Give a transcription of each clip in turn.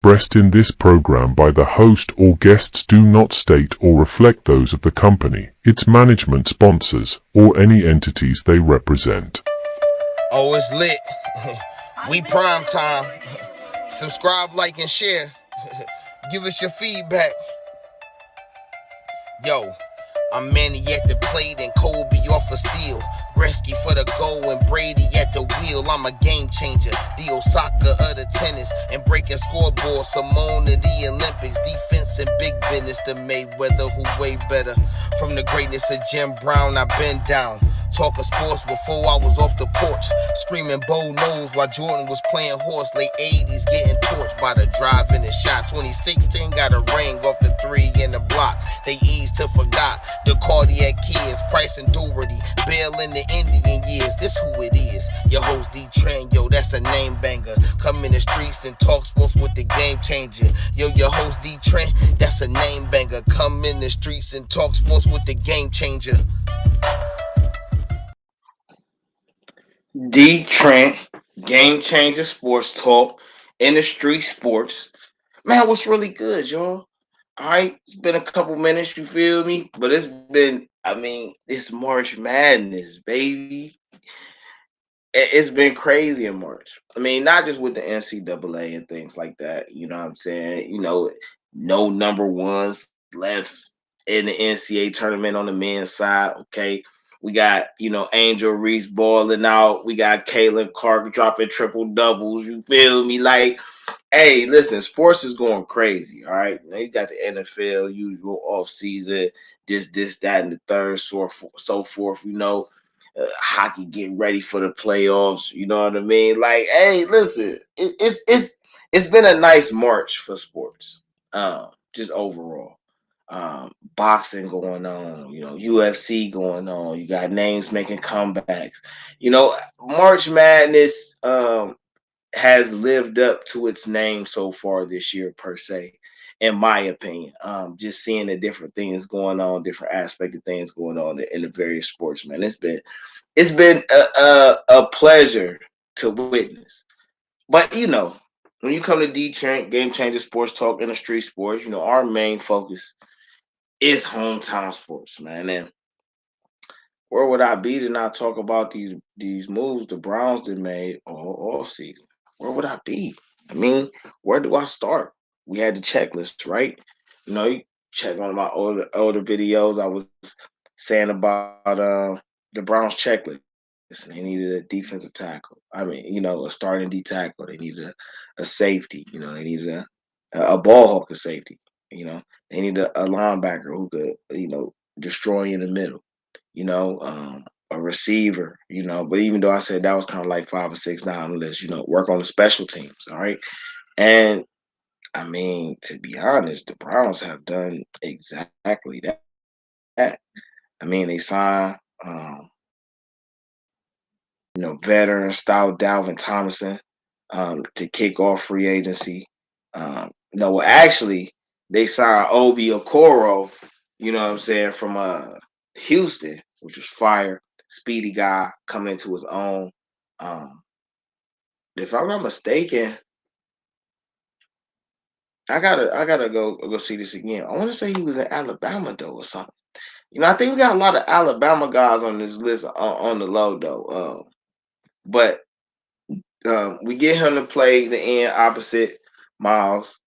expressed in this program by the host or guests do not state or reflect those of the company, its management, sponsors, or any entities they represent. Oh, it's lit. We prime time. Subscribe, like, and share. Give us your feedback. Yo, I'm Manny at the plate and Kobe off of steel. Gretzky for the goal and Brady at the wheel. I'm a game changer, the Osaka of the tennis. And breaking scoreboard, Simone of the Olympics. Defense and big business, the Mayweather who way better. From the greatness of Jim Brown, I've been down. Talking sports before I was off the porch. Screaming Bo knows while Jordan was playing horse. Late 80s getting torched by the drive and the shot. 2016 got a ring off the three in the block. They eased to forgot the cardiac kids. Price and Doherty, Bell in the Indian years. This who it is. Your host Dee Trynt, yo, that's a name banger. Come in the streets and talk sports with the game changer. Yo, your host Dee Trynt, that's a name banger. Come in the streets and talk sports with the game changer. Dee Trynt, Game Changer Sports Talk, InDaStreetzSportz. Sports. Man, what's really good, y'all? All right, it's been a couple minutes, you feel me? But it's March Madness, baby. It's been crazy in March. I mean, not just with the NCAA and things like that. You know what I'm saying? No number ones left in the NCAA tournament on the men's side. Okay. We got, Angel Reese balling out. We got Caitlin Clark dropping triple doubles. You feel me? Like, hey, listen, sports is going crazy. All right. Now you got the NFL, usual off season, this, that, and the third, so forth. Hockey getting ready for the playoffs. You know what I mean? Like, hey, listen, it's been a nice March for sports. Just overall. Boxing going on, UFC going on. You got names making comebacks. March Madness has lived up to its name so far this year, per se, in my opinion. Just seeing the different things going on, different aspect of things going on in the various sports, man. It's been a pleasure to witness. But when you come to Dee Trynt, Game Changer Sports Talk, in the street sports, our main focus is hometown sports, man. And where would I be to not talk about these moves the Browns did made all season? Where would I be? I mean, where do I start? We had the checklist, right? You check on my older videos. I was saying about the Browns checklist. They needed a defensive tackle. I mean, a starting D tackle. They needed a safety. They needed a ball hawker safety. They needed a linebacker who could, destroy in the middle. A receiver. But even though I said that was kind of like 5 or 6 down on the list, work on the special teams. All right, and I mean, to be honest, the Browns have done exactly that. I mean, they signed, veteran style Dalvin Thomason to kick off free agency. No, actually, they signed Obi Okoro, you know what I'm saying, from Houston, which was fire. Speedy guy coming into his own. If I'm not mistaken, I gotta go see this again. I want to say he was in Alabama though or something. I think we got a lot of Alabama guys on this list on the low though. But we get him to play the end opposite Miles.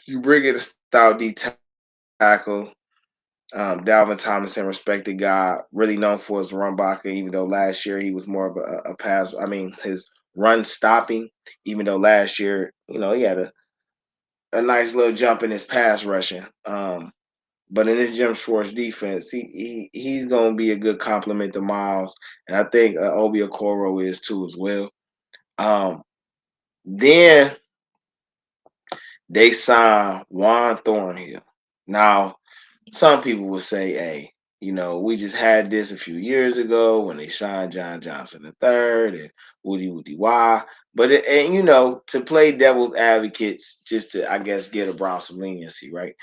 You bring in a style D tackle. Dalvin Thomason, respected guy, really known for his run blocking, even though last year he was more of a pass. I mean, his run stopping, even though last year, he had a nice little jump in his pass rushing. But in this Jim Schwartz defense, he's going to be a good complement to Miles. And I think Obi Okoro is too as well. Then they signed Juan Thornhill. Now, some people would say, hey, we just had this a few years ago when they signed John Johnson III and Woody Wah. But, to play devil's advocates, just to, I guess, get around some leniency, right?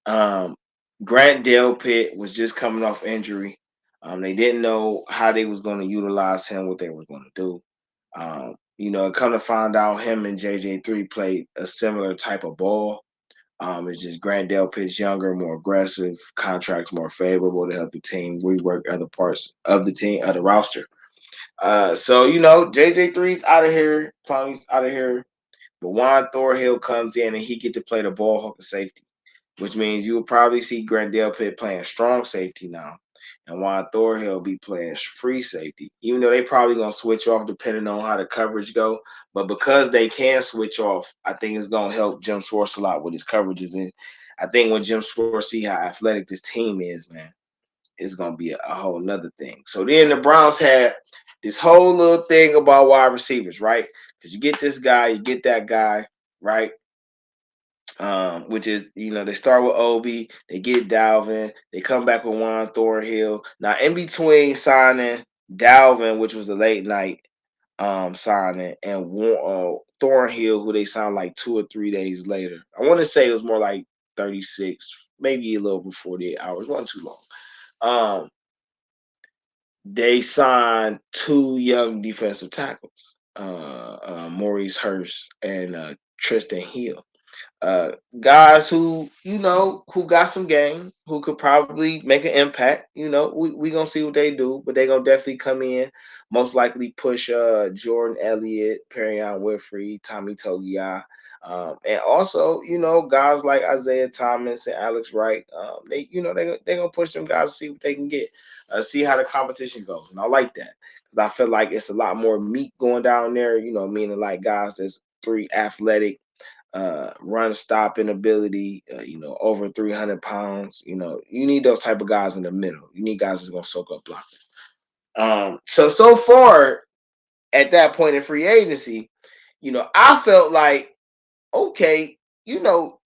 Grant Delpit was just coming off injury. They didn't know how they was going to utilize him, what they were going to do. Come to find out, him and JJ3 played a similar type of ball. It's just Grant Delpit's younger, more aggressive, contracts more favorable to help the team rework other parts of the team, of the roster. So JJ3's out of here, Clowney's out of here, but Juan Thorhill comes in and he get to play the ball hawk safety, which means you will probably see Grant Delpit playing strong safety now, and Juan Thorhill be playing free safety. Even though they probably gonna switch off depending on how the coverage go, but because they can switch off, I think it's gonna help Jim Schwartz a lot with his coverages. And I think when Jim Schwartz see how athletic this team is, man, it's gonna be a whole nother thing. So then the Browns had this whole little thing about wide receivers, right? Because you get this guy, you get that guy, right? Which is, they start with Obi, they get Dalvin, they come back with Juan Thornhill. Now, in between signing Dalvin, which was a late night signing, and Thornhill, who they signed like 2 or 3 days later, I want to say it was more like 36, maybe a little over 48 hours, wasn't too long. They signed two young defensive tackles, Maurice Hurst and Tristan Hill. uh Guys who got some game, who could probably make an impact. We gonna see what they do, but they gonna definitely come in, most likely push Jordan Elliott, Perion Winfrey, Tommy Togiai, and also guys like Isaiah Thomas and Alex Wright. They gonna push them guys to see what they can get, see how the competition goes, and I like that because I feel like it's a lot more meat going down there, meaning like guys that's three athletic, run stopping ability, over 300 pounds. You need those type of guys in the middle. You need guys that's gonna soak up blocking. So far at that point in free agency, I felt like, okay,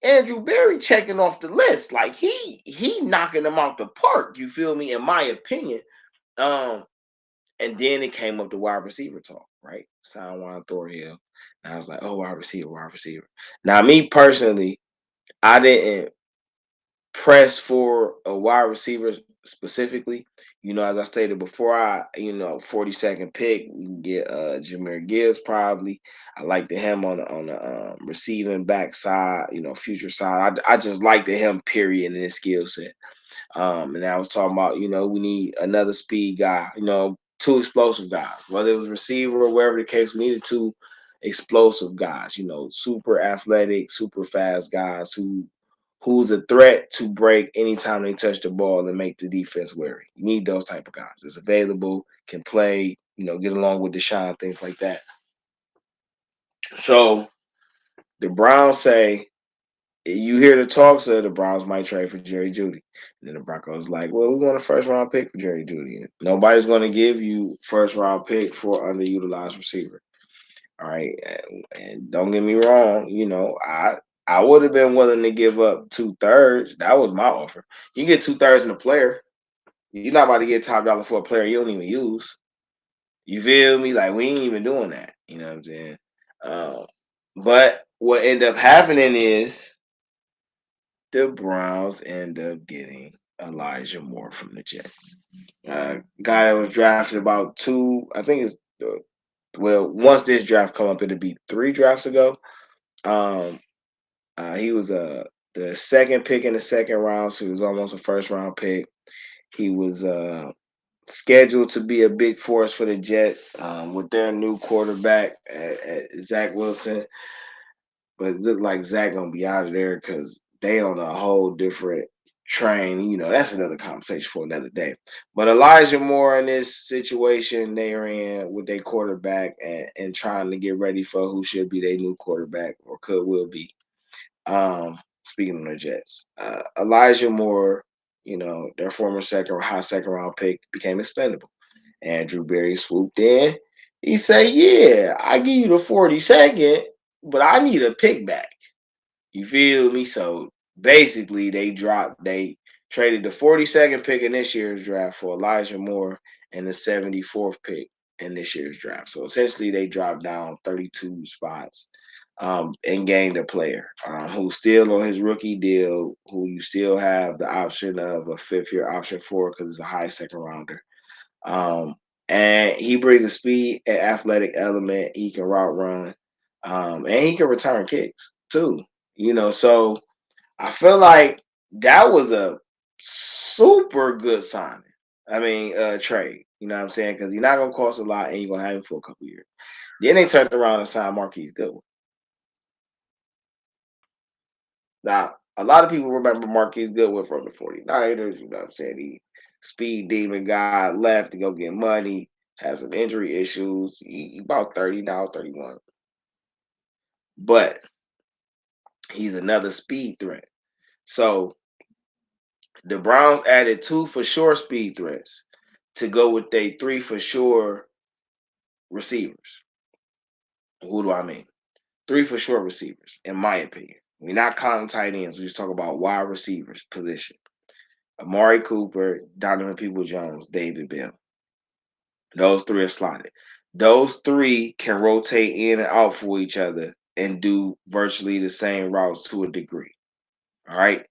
Andrew Berry checking off the list. Like he knocking them out the park. You feel me? In my opinion. Um, and then it came up to wide receiver talk, right? Sign Juan Thorhill. And I was like, oh, wide receiver, wide receiver. Now, me personally, I didn't press for a wide receiver specifically. As I stated before, 42nd pick, we can get Jahmyr Gibbs probably. I liked him on the receiving back side, future side. I just liked him, period, in his skill set. And I was talking about, we need another speed guy, two explosive guys, whether it was receiver or wherever the case, we needed two explosive guys, super athletic, super fast guys who's a threat to break anytime they touch the ball and make the defense wary. You need those type of guys. It's available, can play, get along with Deshaun, things like that. So the Browns say, you hear the talks of the Browns might trade for Jerry Jeudy. And then the Broncos like, well, we want a first-round pick for Jerry Jeudy. Nobody's going to give you first-round pick for underutilized receiver. All right. And don't get me wrong, I would have been willing to give up 2/3. That was my offer. You get 2/3 in a player. You're not about to get top dollar for a player you don't even use. You feel me? Like, we ain't even doing that. You know what I'm saying? But what ended up happening is the Browns end up getting Elijah Moore from the Jets. Guy that was drafted about I think it's, once this draft come up, it'll be 3 drafts ago. He was the second pick in the second round, so he was almost a first round pick. He was scheduled to be a big force for the Jets with their new quarterback, Zach Wilson. But it looked like Zach gonna be out of there because they on a whole different train. That's another conversation for another day. But Elijah Moore in this situation they are in with their quarterback and trying to get ready for who should be their new quarterback or will be. Speaking of the Jets, Elijah Moore, their former high second round pick, became expendable. Andrew Berry swooped in. He said, yeah, I give you the 42nd, but I need a pick back. You feel me? So basically they traded the 42nd pick in this year's draft for Elijah Moore and the 74th pick in this year's draft. So essentially they dropped down 32 spots and gained a player who's still on his rookie deal, who you still have the option of a 5th-year option for because it's a high second rounder. And he brings a speed and athletic element. He can route run, and he can return kicks too. So I feel like that was a super good signing. I mean, trade. You know what I'm saying? Because he's not gonna cost a lot, and you're gonna have him for a couple years. Then they turned around and signed Marquise Goodwin. Now, a lot of people remember Marquise Goodwin from the 49ers. You know what I'm saying? He speed demon guy left to go get money, had some injury issues. He about 30 now, 31. But he's another speed threat. So the Browns added 2 for sure speed threats to go with their 3 for sure receivers. Who do I mean? 3 for sure receivers, in my opinion. We're not counting tight ends. We just talk about wide receivers position. Amari Cooper, Donovan Peoples-Jones, David Bell. Those 3 are slotted. Those 3 can rotate in and out for each other and do virtually the same routes to a degree. All right.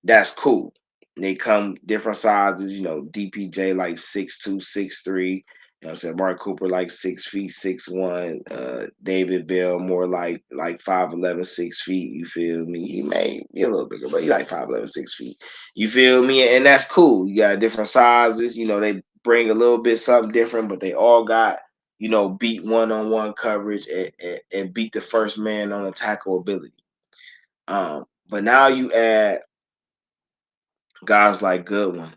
That's cool. They come different sizes, DPJ like 6'2", 6'3". I'm saying? Mark Cooper like 6 feet, 6'1". David Bell more like 5'11", 6 feet. You feel me? He may be a little bigger, but he like 5'11", 6 feet. You feel me? And that's cool. You got different sizes. They bring a little bit something different, but they all got beat one-on-one coverage and beat the first man on a tackle ability. But now you add guys like Goodwin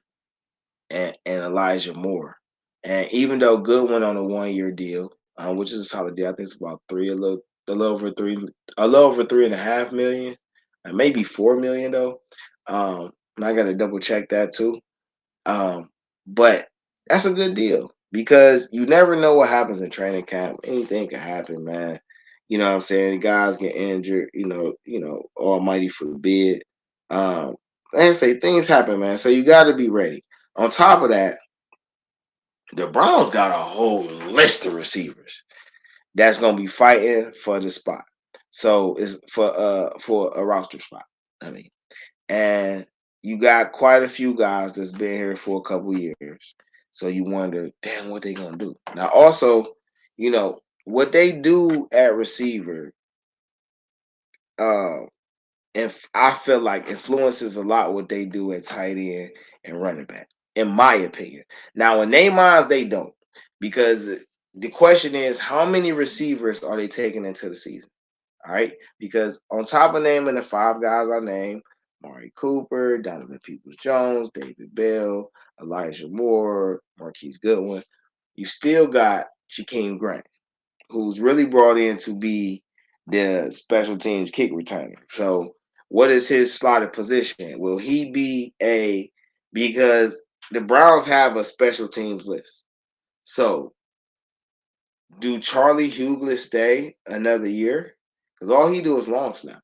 and Elijah Moore. And even though Goodwin on a 1-year deal, which is a solid deal, I think it's about a little over 3.5 million, maybe 4 million though. And I got to double check that too. But that's a good deal because you never know what happens in training camp. Anything can happen, man. You know what I'm saying? Guys get injured. Almighty forbid. Like I say, things happen, man. So you got to be ready. On top of that, the Browns got a whole list of receivers that's gonna be fighting for the spot. So it's for a roster spot. I mean, and you got quite a few guys that's been here for a couple years. So you wonder, damn, what they gonna do? Now, also, what they do at receiver, um, and I feel like influences a lot what they do at tight end and running back, in my opinion. Now, in their minds, they don't, because the question is, how many receivers are they taking into the season? All right, because on top of naming the 5 guys I named, Amari Cooper, Donovan Peoples-Jones, David Bell, Elijah Moore, Marquise Goodwin, you still got Jakeem Grant, who's really brought in to be the special teams kick returner. So what is his slotted position? Will he be because the Browns have a special teams list. So do Charlie Hughley stay another year? Because all he do is long snap.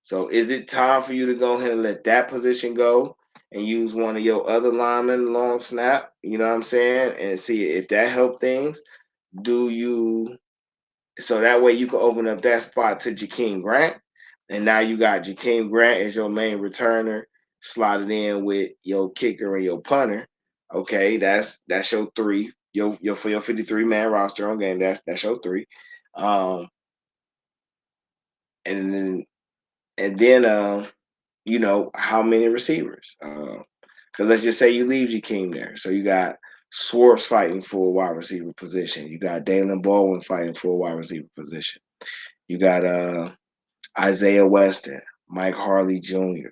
So is it time for you to go ahead and let that position go and use one of your other linemen long snap? You know what I'm saying? And see if that help things. Do you So that way you can open up that spot to Jakeem Grant. And now you got Jakeem Grant as your main returner, slotted in with your kicker and your punter. Okay, that's your 3. Your for your 53-man roster on game. That's your 3. Um, and then how many receivers? Because let's just say you leave Jakeem there. So you got Swartz fighting for a wide receiver position. You got Dalen Baldwin fighting for a wide receiver position. You got Isaiah Weston, Mike Harley Jr.,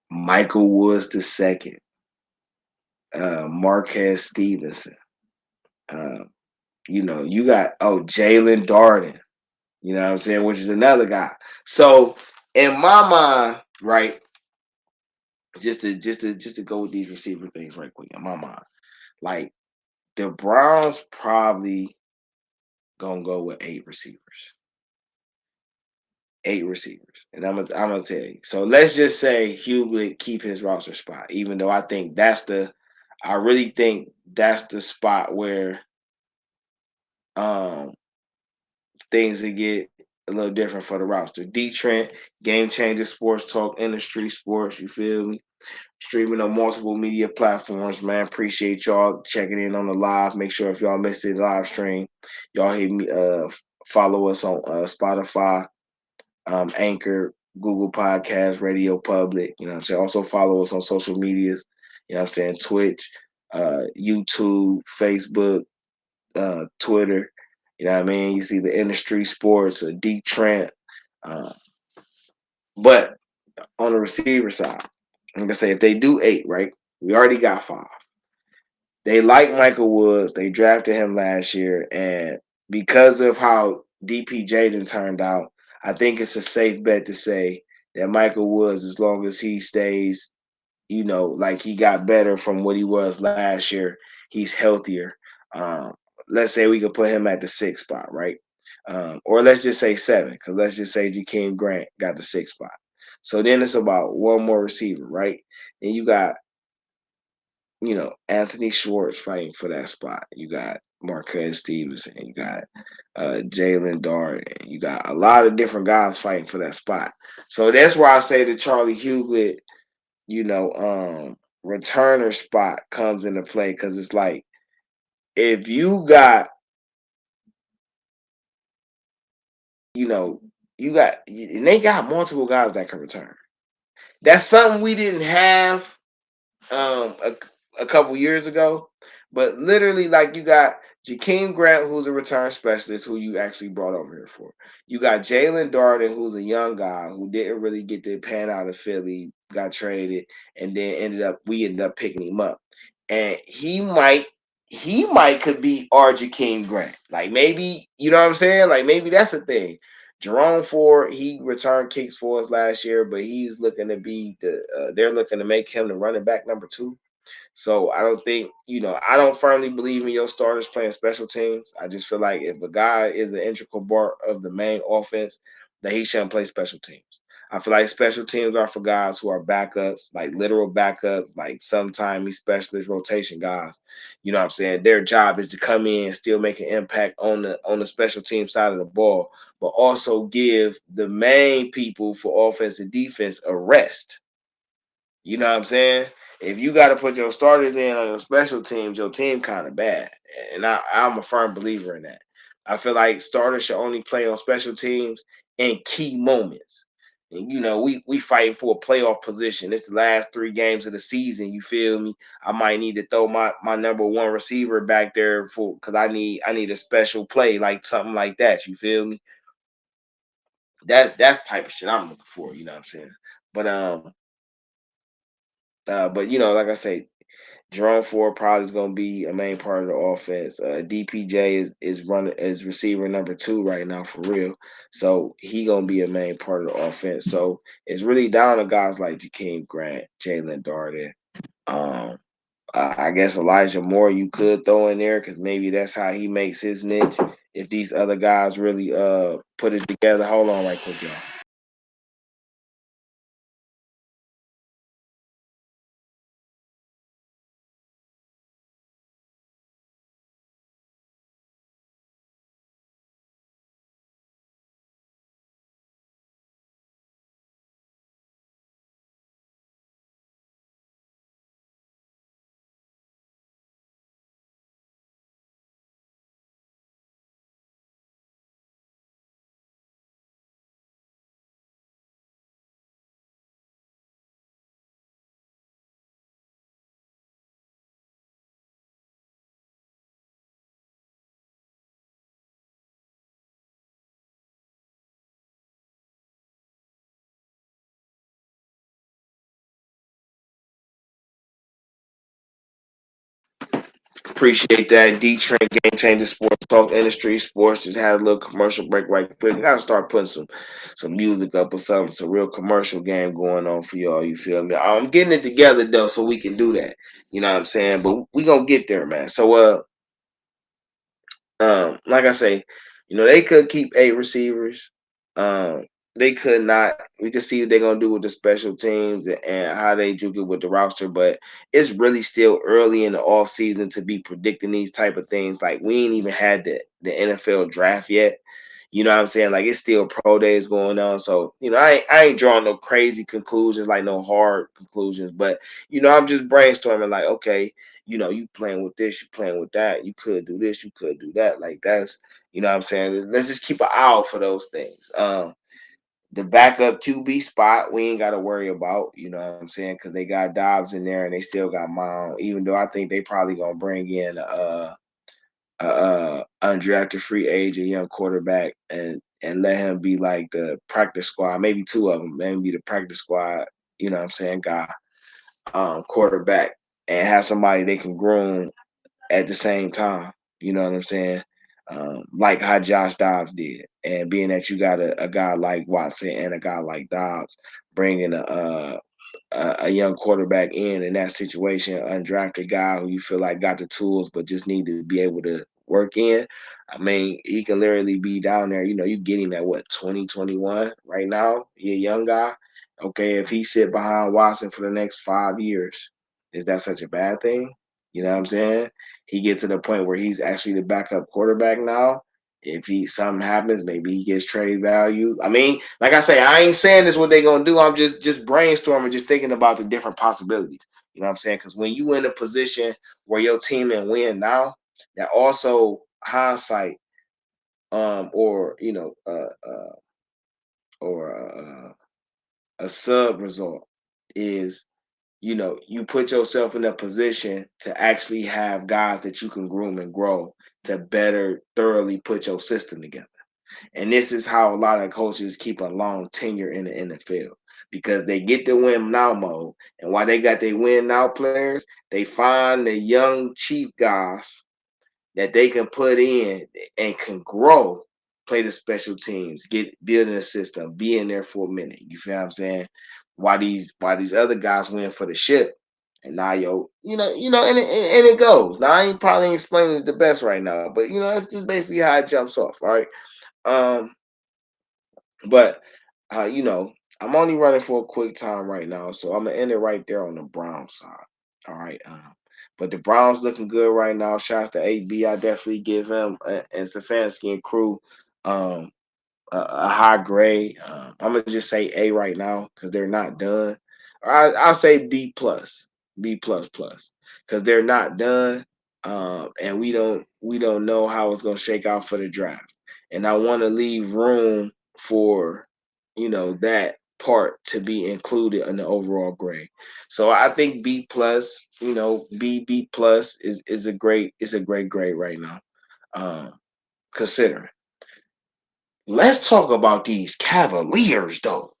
Michael Woods II, Marquez Stevenson. You got Jalen Darden. You know what I'm saying, which is another guy. So in my mind, right, just to go with these receiver things right quick. In my mind, like the Browns probably gonna go with 8 receivers. 8 receivers. And I'm gonna tell you. So let's just say Hughley keep his roster spot, even though I really think that's the spot where things will get a little different for the roster. Dee Trynt, Game Changer Sports Talk, Industry Sports. You feel me? Streaming on multiple media platforms, man. Appreciate y'all checking in on the live. Make sure if y'all missed the live stream, y'all hit me. Follow us on Spotify, Anchor, Google Podcasts, Radio Public. You know what I'm saying? Also follow us on social medias. You know what I'm saying? Twitch, YouTube, Facebook, Twitter. You know what I mean? You see the Industry Sports or Dee Trynt. Uh, but on the receiver side, I'm gonna say if they do 8, right? We already got 5. They like Michael Woods. They drafted him last year, and because of how DP Jaden turned out, I think it's a safe bet to say that Michael Woods, as long as he stays, like he got better from what he was last year, he's healthier. Um, let's say we could put him at the 6th spot, right? Or let's just say 7, because let's just say Jakeem Grant got the 6th spot. So then it's about one more receiver, right? And you got Anthony Schwartz fighting for that spot. You got Marquez Stevenson. You got Jalen Dart. You got a lot of different guys fighting for that spot. So that's where I say the Charlie Huglet, returner spot comes into play, because it's like if you got, and they got multiple guys that can return. That's something we didn't have a couple years ago. But literally, like, you got Jakeem Grant, who's a return specialist, who you actually brought over here for. You got Jalen Darden, who's a young guy who didn't really get to pan out of Philly, got traded, and then we ended up picking him up. And he might could be our Jakeem Grant. Like, maybe, you know what I'm saying? Like, maybe that's the thing. Jerome Ford, he returned kicks for us last year, but he's looking to be they're looking to make him the running back number 2. So I don't think, I don't firmly believe in your starters playing special teams. I just feel like if a guy is an integral part of the main offense, that he shouldn't play special teams. I feel like special teams are for guys who are backups, like literal backups, like sometimes specialist rotation guys. You know what I'm saying? Their job is to come in, still make an impact on the special team side of the ball, but also give the main people for offense and defense a rest. You know what I'm saying? If you got to put your starters in on your special teams, your team kind of bad. And I'm a firm believer in that. I feel like starters should only play on special teams in key moments. And, we fighting for a playoff position. It's the last 3 games of the season. You feel me? I might need to throw my number 1 receiver back there because I need a special play, like something like that. You feel me? That's the type of shit I'm looking for. You know what I'm saying? But like I say, Jerome Ford probably is going to be a main part of the offense. DPJ is receiver number 2 right now for real, so he going to be a main part of the offense. So it's really down to guys like Jakeem Grant, Jalen Darden. I guess Elijah Moore you could throw in there because maybe that's how he makes his niche. If these other guys really put it together, hold on right quick, y'all. Appreciate that. Dee Trynt, Game Changer Sports Talk, Industry Sports. Just had a little commercial break right quick. I gotta start putting some music up or something, some real commercial game going on for y'all. You feel me? I'm getting it together though, so we can do that. You know what I'm saying? But we gonna get there, man. So like I say, they could keep 8 receivers. Um, they could not. We could see what they're gonna do with the special teams and how they juke it with the roster, but it's really still early in the off season to be predicting these type of things. Like, we ain't even had the NFL draft yet. You know what I'm saying? Like it's still pro days going on. So, I ain't drawing no crazy conclusions, like no hard conclusions, but I'm just brainstorming like, okay, you playing with this, you playing with that, you could do this, you could do that. Like that's what I'm saying. Let's just keep an eye out for those things. The backup QB spot, we ain't got to worry about, you know what I'm saying? Because they got Dobbs in there and they still got Mount, even though I think they probably gonna bring in undrafted free agent, young quarterback, and let him be like the practice squad, maybe two of them, maybe the practice squad, you know what I'm saying, guy, quarterback, and have somebody they can groom at the same time. You know what I'm saying? Like how Josh Dobbs did, and being that you got a guy like Watson and a guy like Dobbs, bringing a young quarterback in that situation, undrafted guy who you feel like got the tools but just need to be able to work in. I mean, he can literally be down there. You get him at what 2021 right now. He a young guy. Okay, if he sit behind Watson for the next 5 years, is that such a bad thing? You know what I'm saying? He get to the point where he's actually the backup quarterback now. If something happens, maybe he gets trade value. I mean, like I say, I ain't saying this what they gonna do. I'm just brainstorming, just thinking about the different possibilities. You know what I'm saying? Because when you in a position where your team and win now, that also hindsight, or a sub result is, you put yourself in a position to actually have guys that you can groom and grow to better thoroughly put your system together. And this is how a lot of coaches keep a long tenure in the NFL, because they get the win now mode. And while they got their win now players, they find the young cheap guys that they can put in and can grow, play the special teams, get building a system, be in there for a minute. You feel what I'm saying? Why these other guys win for the ship, and now and it goes. Now I ain't probably explaining it the best right now, but it's just basically how it jumps off. All right. Um, but I'm only running for a quick time right now, so I'm gonna end it right there on the Brown side. All right. But the Browns looking good right now. Shouts to AB. I definitely give him and Stefanski and crew um a high grade. I'm gonna just say A right now because they're not done. Or I'll say B plus, because they're not done. And we don't know how it's gonna shake out for the draft. And I want to leave room for that part to be included in the overall grade. So I think B plus, B plus is a great grade right now. Considering. Let's talk about these Cavaliers, though.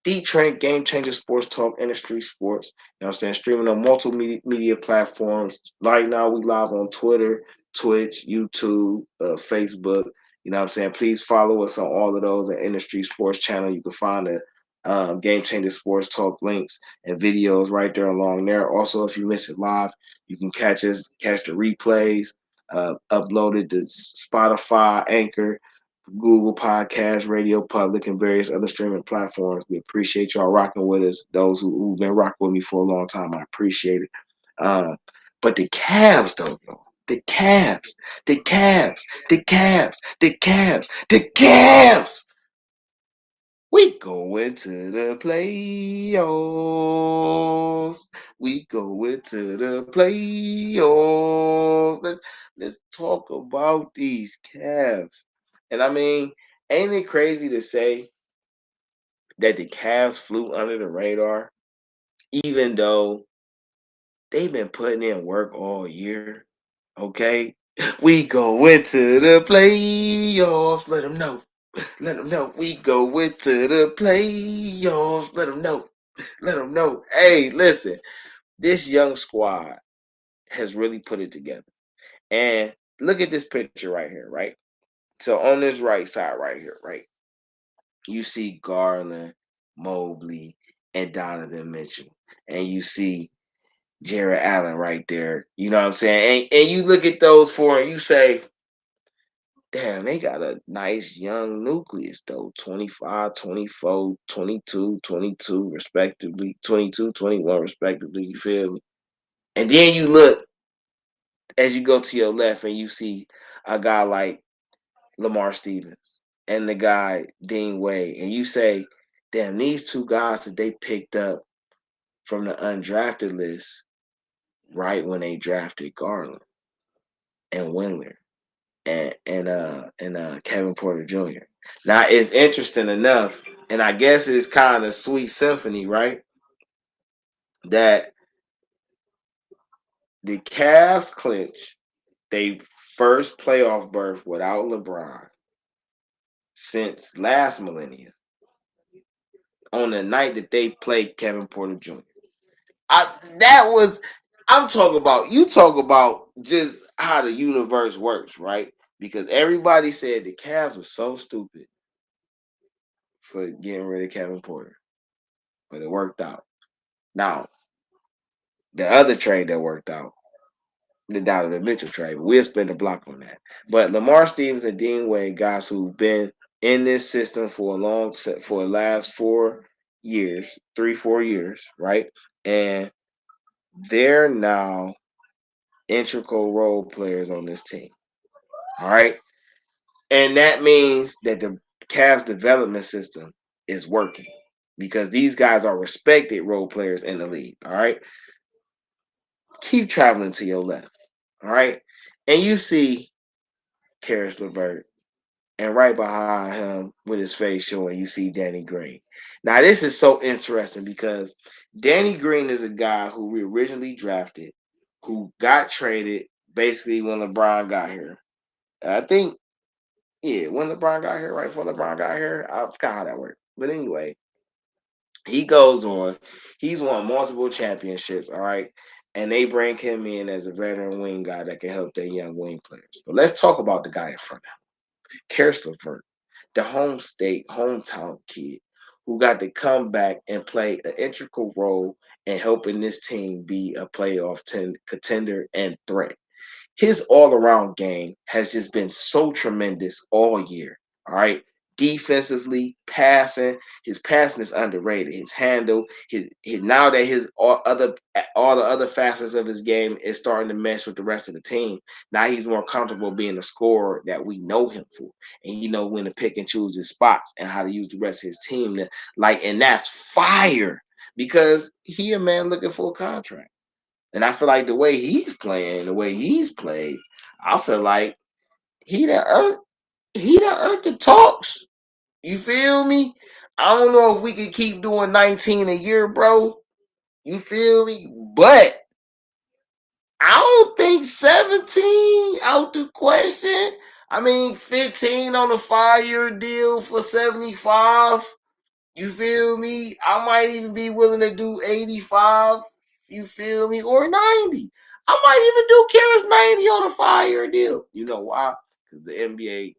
Dee Trynt, Game Changer Sports Talk, Industry Sports. You know what I'm saying? Streaming on multiple media platforms. Right now, we live on Twitter, Twitch, YouTube, Facebook. You know what I'm saying? Please follow us on all of those at Industry Sports channel. You can find the Game Changer Sports Talk links and videos right there along there. Also, if you miss it live, you can catch the replays, uploaded to Spotify, Anchor, Google Podcasts, Radio Public, and various other streaming platforms. We appreciate y'all rocking with us. Those who've been rocking with me for a long time, I appreciate it. But the Cavs, though, yo, the Cavs, the Cavs, the Cavs, the Cavs, the Cavs. We go into the playoffs. We go into the playoffs. Let's talk about these Cavs. And I mean, ain't it crazy to say that the Cavs flew under the radar, even though they've been putting in work all year? Okay, we go into the playoffs. Let them know. Let them know. We go into the playoffs. Let them know. Let them know. Hey, listen, this young squad has really put it together. And look at this picture right here, right? So on this right side right here, right? You see Garland, Mobley, and Donovan Mitchell. And you see Jared Allen right there. You know what I'm saying? And you look at those four and you say, damn, they got a nice young nucleus, though. 25, 24, 22, 22, respectively. 22, 21, respectively. You feel me? And then you look as you go to your left and you see a guy like Lamar Stevens. and the guy Dean Wade, and you say, damn, these two guys that they picked up from the undrafted list right when they drafted Garland and Windler and Kevin Porter Jr. Now it's interesting enough, and I guess it's kind of sweet symphony, right? That the Cavs clinch they first playoff berth without LeBron since last millennium on the night that they played Kevin Porter Jr. That was I'm talking about. You talk about just how the universe works, right? Because everybody said the Cavs were so stupid for getting rid of Kevin Porter, but it worked out. Now the other trade that worked out, the Donovan Mitchell trade, we'll spin the block on that. But Lamar Stevens and Dean Wade, guys who've been in this system for the last 4 years, 3-4 years, right? And they're now integral role players on this team. All right. And that means that the Cavs development system is working because these guys are respected role players in the league. All right. Keep traveling to your left. All right. And you see Karis LeVert, and right behind him with his face showing, you see Danny Green. Now, this is so interesting because Danny Green is a guy who we originally drafted, who got traded basically when LeBron got here. I think, yeah, when LeBron got here, right before LeBron got here, I forgot how that worked. But anyway, he goes on. He's won multiple championships, all right? And they bring him in as a veteran wing guy that can help their young wing players. But let's talk about the guy in front of him, Karis LeVert, the hometown kid who got to come back and play an integral role in helping this team be a playoff contender and threat. His all around game has just been so tremendous all year. All right. Defensively, passing, his passing is underrated. His handle, his now that his all the other facets of his game is starting to mesh with the rest of the team. Now he's more comfortable being a scorer that we know him for, and he know when to pick and choose his spots and how to use the rest of his team to and that's fire because he a man looking for a contract. And I feel like the way he's playing, the way he's played, I feel like he done earned the talks. You feel me? I don't know if we can keep doing 19 a year, bro. You feel me? But I don't think 17 out the question. I mean, 15 on a 5-year deal for 75. You feel me? I might even be willing to do 85. You feel me? Or 90. I might even do Karis 90 on a 5-year deal. You know why? Because the NBA,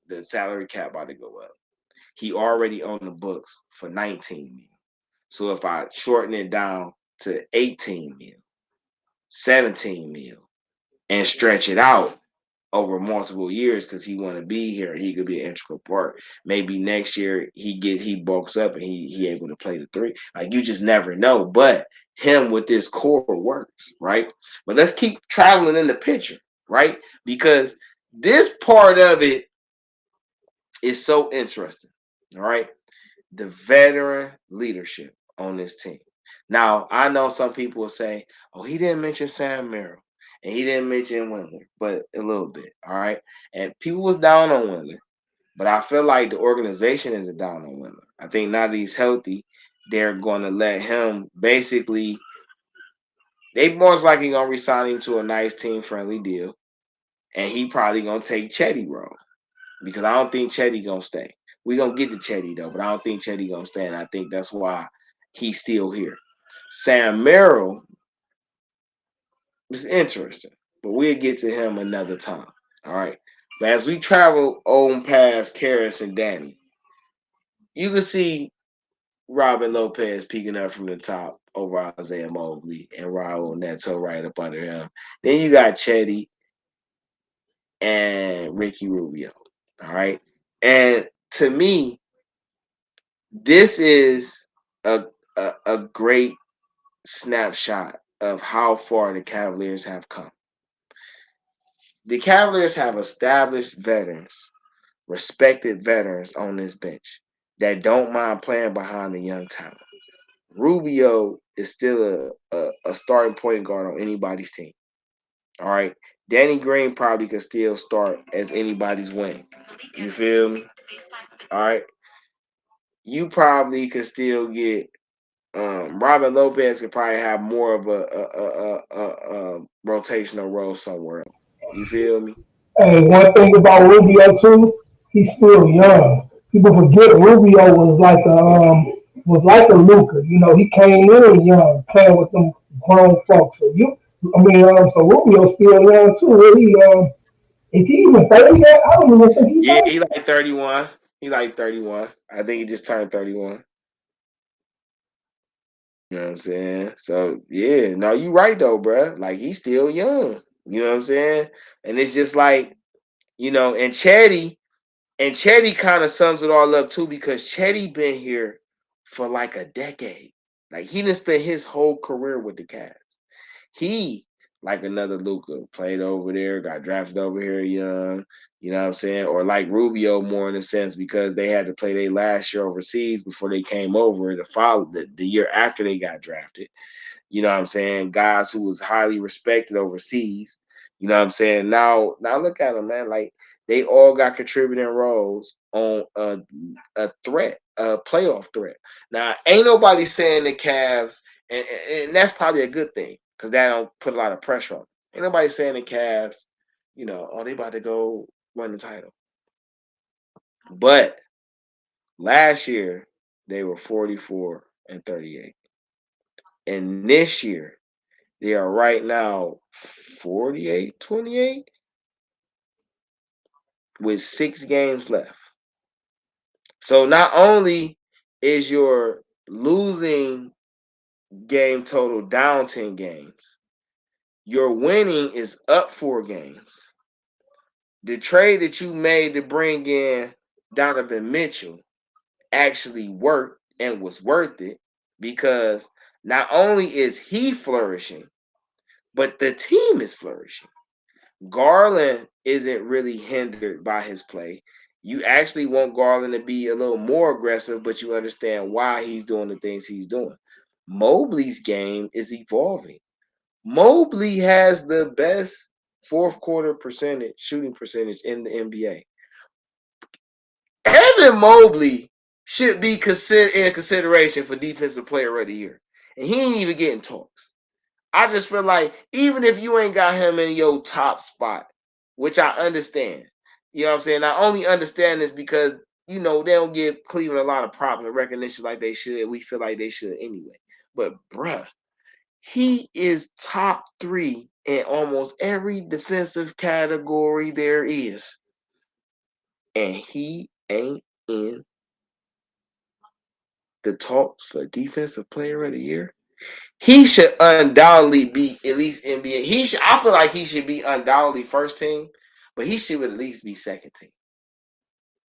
the salary cap about to go up. He already on the books for 19 million. So if I shorten it down to 18 mil, 17 mil, and stretch it out over multiple years because he want to be here, he could be an integral part. Maybe next year he bulks up and he able to play the three. Like you just never know. But him with this core works, right? But let's keep traveling in the picture, right? Because this part of it is so interesting. All right. The veteran leadership on this team. Now, I know some people will say, oh, he didn't mention Sam Merrill and he didn't mention Windler, but a little bit, all right? And people was down on Windler, but I feel like the organization isn't down on Windler. I think now that he's healthy, they're going to let him basically, they most likely going to resign him to a nice team-friendly deal, and he probably going to take Chetty role because I don't think Chetty going to stay. We're going to get to Chetty, though, but I don't think Chetty going to stay, and I think that's why he's still here. Sam Merrill is interesting, but we'll get to him another time. All right. But as we travel on past Karis and Danny, you can see Robin Lopez peeking up from the top over Isaiah Mobley and Raul Neto right up under him. Then you got Chetty and Ricky Rubio. All right. And to me, this is a great snapshot of how far the Cavaliers have come. The Cavaliers have established veterans respected veterans on this bench that don't mind playing behind the young talent. Rubio is still a starting point guard on anybody's team. All right. Danny Green probably could still start as anybody's wing. You feel me? All right. You probably could still get Robin Lopez could probably have more of a rotational role somewhere else. You feel me? And one thing about Rubio too, he's still young. People forget Rubio was like a Luca. You know, he came in young, playing with them grown folks. So Rubio's still young too. Is he even 30 yet? I don't even think he's Yeah, 30. he like 31. He like 31. I think he just turned 31. You know what I'm saying? So yeah, no, you right though, bruh. Like he's still young. You know what I'm saying? And it's just like, and Chetty kind of sums it all up too because Chetty been here for like a decade. Like he done spent his whole career with the Cavs. He, like another Luca, played over there, got drafted over here young, you know what I'm saying? Or like Rubio more in a sense because they had to play their last year overseas before they came over the year after they got drafted. You know what I'm saying? Guys who was highly respected overseas. You know what I'm saying? Now look at them, man. Like they all got contributing roles on a threat, a playoff threat. Now, ain't nobody saying the Cavs, and that's probably a good thing because that don't put a lot of pressure on them. Ain't nobody saying the Cavs, oh, they about to go win the title. But last year they were 44-38. And this year they are right now 48-28 with 6 games left. So not only is your losing game total down 10 games, your winning is up 4 games. The trade that you made to bring in Donovan Mitchell actually worked and was worth it because not only is he flourishing, but the team is flourishing. Garland isn't really hindered by his play. You actually want Garland to be a little more aggressive, but you understand why he's doing the things he's doing. Mobley's game is evolving. Mobley has the best fourth quarter shooting percentage in the NBA. Evan Mobley should be in consideration for defensive player of the year. And he ain't even getting talks. I just feel like even if you ain't got him in your top spot, which I understand, you know what I'm saying? I only understand this because, they don't give Cleveland a lot of props and recognition like they should. We feel like they should anyway. But, bruh, he is top 3 in almost every defensive category there is. And he ain't in the talks for defensive player of the year. He should undoubtedly be at least NBA. I feel like he should be undoubtedly first team, but he should at least be second team,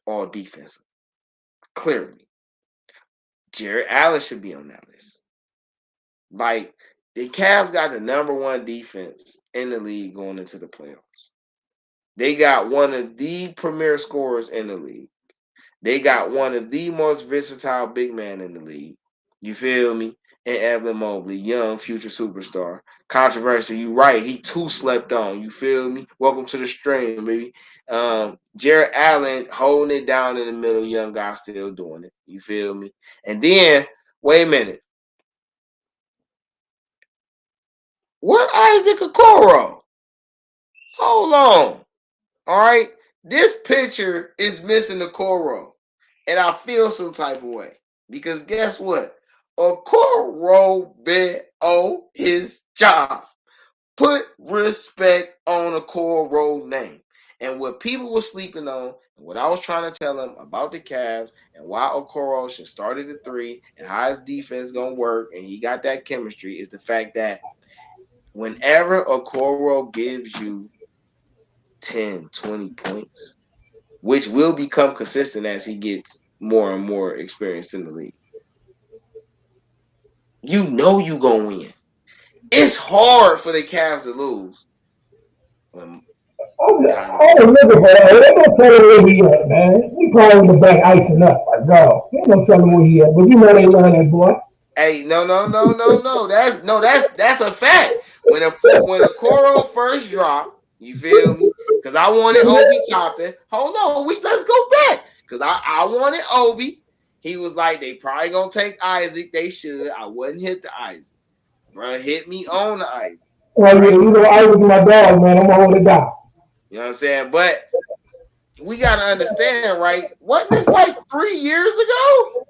all defensive. Clearly, Jared Allen should be on that list. Like the Cavs got the number 1 defense in the league going into the playoffs. They got one of the premier scorers in the league. They got one of the most versatile big men in the league. You feel me? And Evan Mobley, young future superstar. Controversy, you right. He too slept on. You feel me? Welcome to the stream, baby. Jared Allen holding it down in the middle, young guy still doing it. You feel me? And then, wait a minute. What Isaac Okoro? Hold on. All right. This picture is missing Okoro. And I feel some type of way. Because guess what? Okoro bet on his job. Put respect on Okoro's name. And what people were sleeping on, and what I was trying to tell them about the Cavs, and why Okoro should start at the 3, and how his defense gonna work, and he got that chemistry, is the fact that whenever Okoro gives you 10, 20 points, which will become consistent as he gets more and more experience in the league, you gonna win. It's hard for the Cavs to lose when kind of. I was looking for that. They don't tell him where he at, man. He probably in the back icing up. Like, no, they don't tell him where he at. But you know they love that boy. Hey, no. That's a fact. When a Coro first dropped, you feel me? Because I wanted Obi Toppin. Hold on, let's go back. Because I wanted Obi. He was like, they probably gonna take Isaac. They should. I wouldn't hit the Isaac. Bro, hit me on the Isaac. Well, yeah, Right? you know, I was my dog, man. I'm gonna hold it down. You know what I'm saying? But we gotta understand, right? Wasn't this like 3 years ago?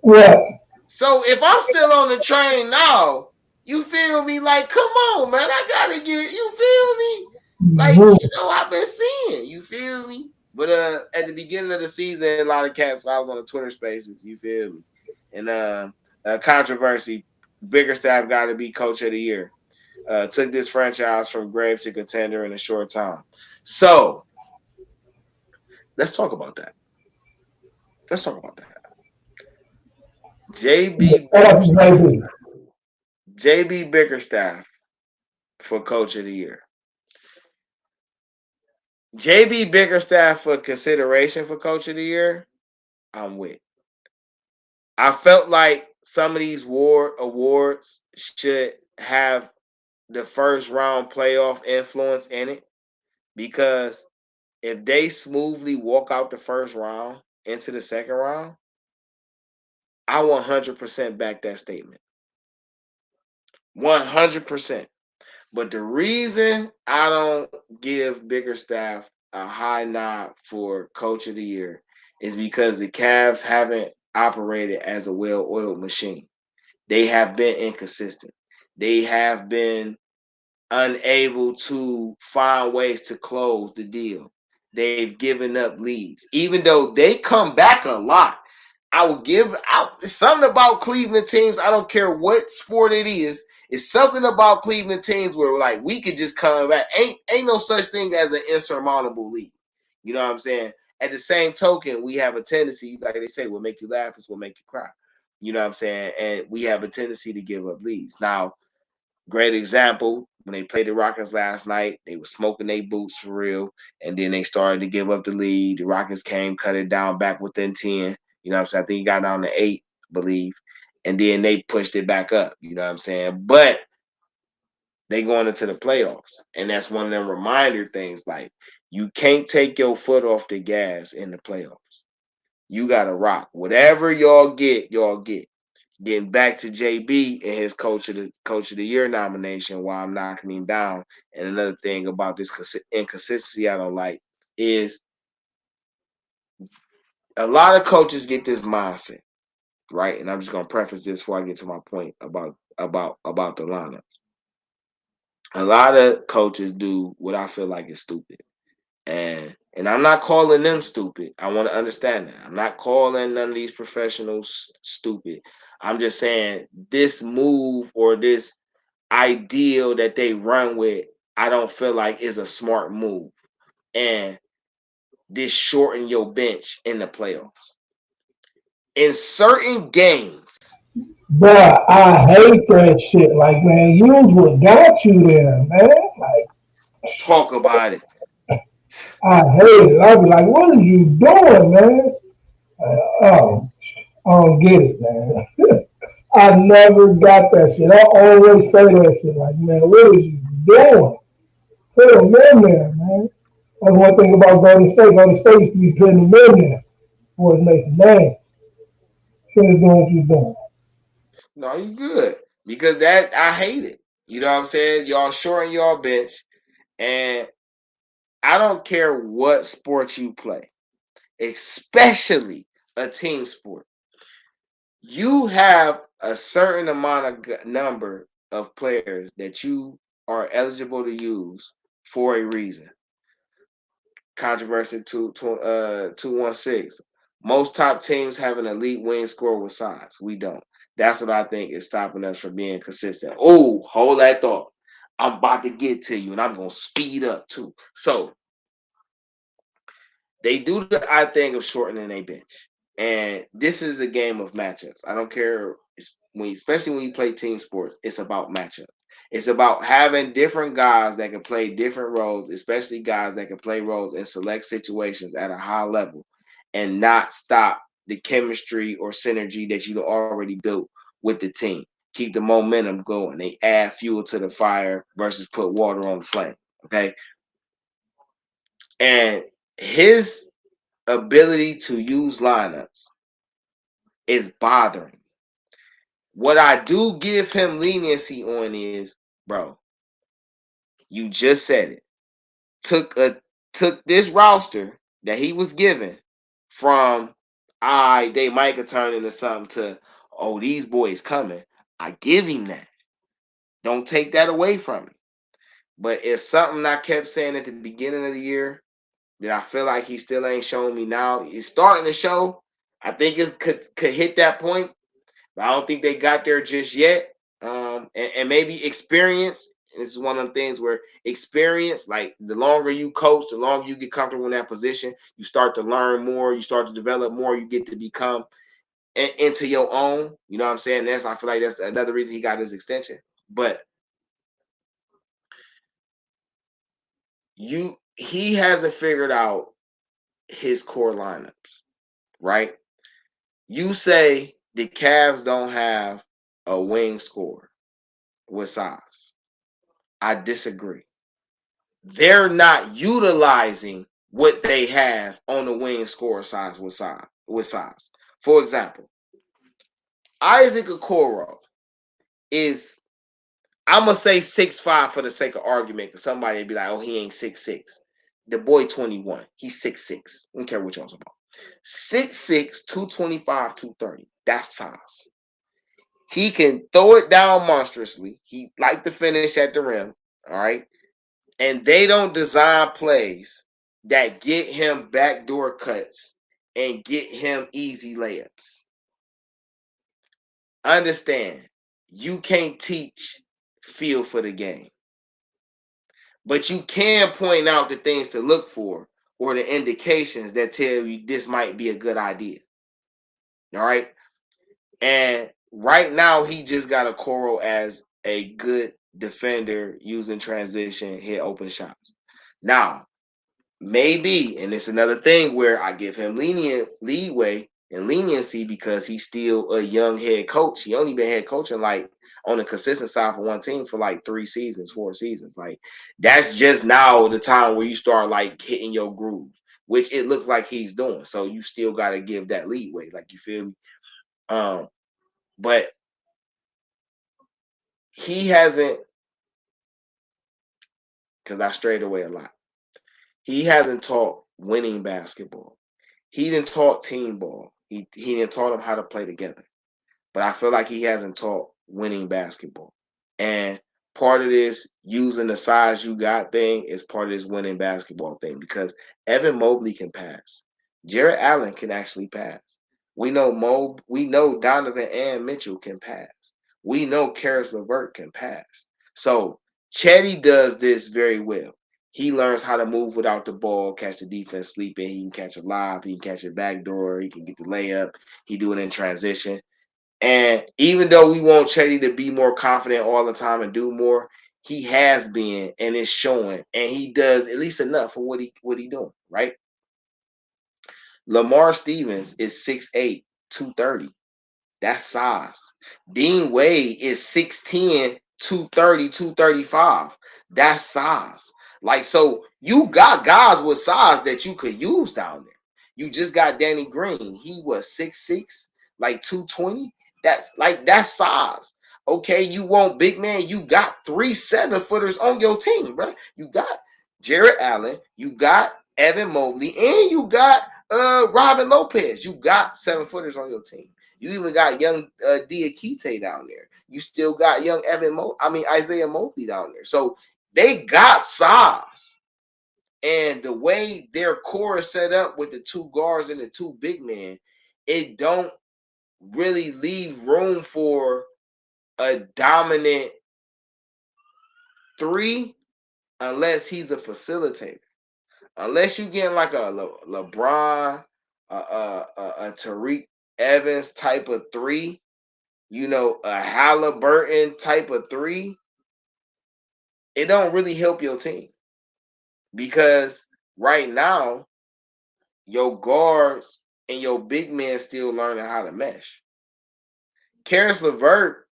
Yeah. So if I'm still on the train now, you feel me? Like, come on, man, I gotta get. You feel me? Like, Mhm. I've been seeing. You feel me? But at the beginning of the season, a lot of cats. I was on the Twitter Spaces. You feel me? And controversy. Bigger staff got to be coach of the year. Took this franchise from grave to contender in a short time. So let's talk about that. Let's talk about that. JB What up, Bickerstaff. baby? JB Bickerstaff for coach of the year. JB Bickerstaff for consideration for coach of the year. I'm with. I felt like some of these awards should have the first round playoff influence in it because if they smoothly walk out the first round into the second round, I 100% back that statement. 100%. But the reason I don't give Bickerstaff a high nod for coach of the year is because the Cavs haven't operated as a well-oiled machine. They have been inconsistent. They have been unable to find ways to close the deal. They've given up leads. Even though they come back a lot, I will give out something about Cleveland teams. I don't care what sport it is. It's something about Cleveland teams where like we could just come back. Ain't no such thing as an insurmountable lead. You know what I'm saying? At the same token, we have a tendency, like they say, what make you laugh is what make you cry. You know what I'm saying? And we have a tendency to give up leads. Now, great example, when they played the Rockets last night, they were smoking their boots for real. And then they started to give up the lead. The Rockets came, cut it down back within 10. You know what I'm saying? I think he got down to 8, I believe. And then they pushed it back up. You know what I'm saying? But they going into the playoffs. And that's one of them reminder things. Like, you can't take your foot off the gas in the playoffs. You got to rock. Whatever y'all get, y'all get. Getting back to JB and his coach of the year nomination, while I'm knocking him down. And another thing about this inconsistency I don't like is a lot of coaches get this mindset, right? And I'm just gonna preface this before I get to my point about the lineups. A lot of coaches do what I feel like is stupid. And I'm not calling them stupid. I want to understand that. I'm not calling none of these professionals stupid. I'm just saying this move or this ideal that they run with, I don't feel like is a smart move. And this shorten your bench in the playoffs. In certain games, But I hate that shit. Like, man, use what got you there, man. Like, talk about it. I hate it. I be like, what are you doing, man? Oh, I don't get it, man. I never got that shit. I always say that shit. Like, man, what are you doing? Put them in there, man. That's one thing about Golden State. Golden State used to be putting them in there for it makes man. Finish doing what you're doing. No, you good. Because that I hate it. You know what I'm saying? Y'all shorten your bench. And I don't care what sport you play, especially a team sport. You have a certain amount of number of players that you are eligible to use for a reason. Controversy 216. Most top teams have an elite wing scorer with size. We don't. That's what I think is stopping us from being consistent. Oh, hold that thought. I'm about to get to you, and I'm gonna speed up too. So they do the odd thing of shortening a bench. And this is a game of matchups. I don't care especially when you play team sports, it's about matchup. It's about having different guys that can play different roles, especially guys that can play roles in select situations at a high level and not stop the chemistry or synergy that you already built with the team. Keep the momentum going. They add fuel to the fire versus put water on the flame. Okay. And his ability to use lineups is bothering. What I do give him leniency on is, bro, you just said it. Took this roster that he was given from they might have turned into something to these boys coming. I give him that. Don't take that away from him. But it's something I kept saying at the beginning of the year that I feel like he still ain't showing me now. He's starting to show. I think it could hit that point, but I don't think they got there just yet. And maybe experience. This is one of the things where experience, like the longer you coach, the longer you get comfortable in that position, you start to learn more, you start to develop more, you get to become into your own. You know what I'm saying? I feel like that's another reason he got his extension. But he hasn't figured out his core lineups, right? You say the Cavs don't have a wing scorer with size. I disagree. They're not utilizing what they have on the wing scorer size with size. For example, Isaac Okoro is, I'm gonna say 6'5" for the sake of argument, because somebody would be like, oh, he ain't 6'6". The boy 21. He's 6'6". I don't care what y'all talking about. 6'6", 225, 230. That's size. He can throw it down monstrously. He like to finish at the rim. All right. And they don't design plays that get him backdoor cuts and get him easy layups. Understand, you can't teach feel for the game, but you can point out the things to look for or the indications that tell you this might be a good idea. All right. And right now, he just got a Okoro as a good defender using transition, hit open shots. Now, maybe, and it's another thing where I give him leeway and leniency because he's still a young head coach. He only been head coaching like on the consistent side for one team for like 4 seasons. Like that's just now the time where you start like hitting your groove, which it looks like he's doing. So you still got to give that leeway. Like, you feel me? But he hasn't, because I strayed away a lot. He hasn't taught winning basketball. He didn't taught team ball. He didn't taught them how to play together. But I feel like he hasn't taught winning basketball. And part of this using the size you got thing is part of this winning basketball thing, because Evan Mobley can pass. Jarrett Allen can actually pass. We know Donovan and Mitchell can pass. We know Karis LeVert can pass. So Chetty does this very well. He learns how to move without the ball, catch the defense sleeping. He can catch a lob. He can catch a backdoor. He can get the layup. He do it in transition. And even though we want Chetty to be more confident all the time and do more, he has been, and it's showing. And he does at least enough for what he doing, right? Lamar Stevens is 6'8", 230. That's size. Dean Wade is 6'10", 230, 235. That's size. Like, so you got guys with size that you could use down there. You just got Danny Green. He was 6'6", like 220. That's size. Okay, you want big man. You got 3 7-footers on your team, bro. You got Jarrett Allen. You got Evan Mobley, and you got Robin Lopez. You got 7-footers on your team. You even got young Diakite down there. You still got young Isaiah Mobley down there. So they got size. And the way their core is set up with the 2 guards and the 2 big men, it don't really leave room for a dominant 3 unless he's a facilitator. Unless you get like a LeBron, a Tariq Evans type of 3, a Halliburton type of 3, it don't really help your team because right now your guards and your big men still learning how to mesh. Karis LeVert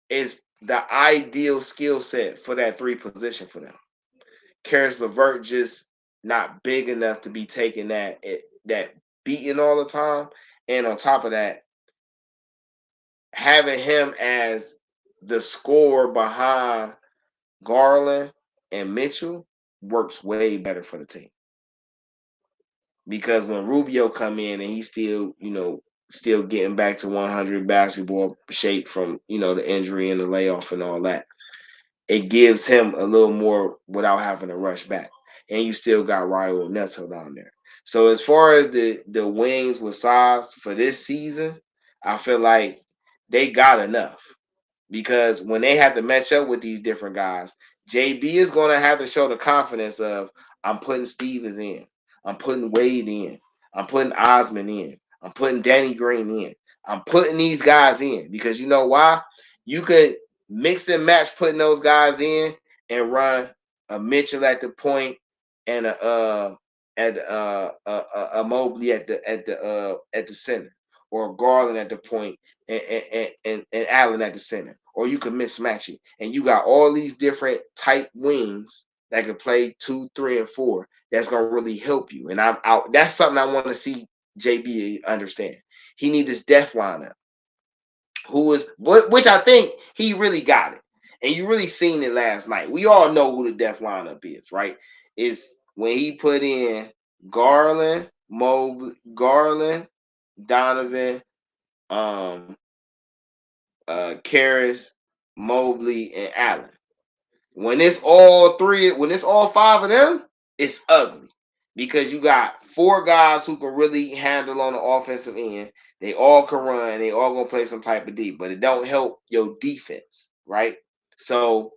is the ideal skill set for that 3 position for them. Karis LeVert just not big enough to be taking that beating all the time. And on top of that, having him as the scorer behind Garland and Mitchell works way better for the team. Because when Rubio come in and he's still, still getting back to 100 basketball shape from, the injury and the layoff and all that, it gives him a little more without having to rush back. And you still got Raul Neto down there. So as far as the wings with size for this season, I feel like they got enough. Because when they have to match up with these different guys, JB is going to have to show the confidence of, I'm putting Stevens in. I'm putting Wade in. I'm putting Osman in. I'm putting Danny Green in. I'm putting these guys in. Because you know why? You could mix and match putting those guys in and run a Mitchell at the point and a Mobley at the center, or Garland at the point and Allen at the center, or you can mismatch it, and you got all these different type wings that can play 2, 3, and 4. That's gonna really help you, and I'm out. That's something I want to see JB understand. He needs this depth lineup, which I think he really got it, and you really seen it last night. We all know who the depth lineup is, right? It's when he put in Garland, Mobley, Garland, Donovan, um, Karras, Mobley, and Allen. When it's all 5 of them, it's ugly because you got 4 guys who can really handle on the offensive end. They all can run. They all gonna play some type of D, but it don't help your defense, right? So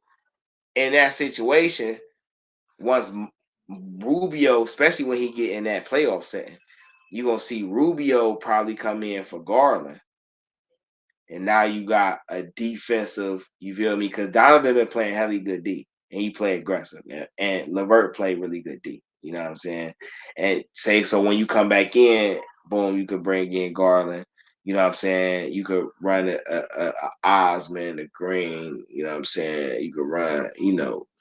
in that situation, once Rubio, especially when he get in that playoff setting, you're gonna see Rubio probably come in for Garland. And now you got a defensive, you feel me? Because Donovan been playing hella good D, and he played aggressive. And LeVert played really good D. You know what I'm saying? And say so when you come back in, boom, you could bring in Garland. You know what I'm saying? You could run a Osman, a Green. You know what I'm saying? You could run.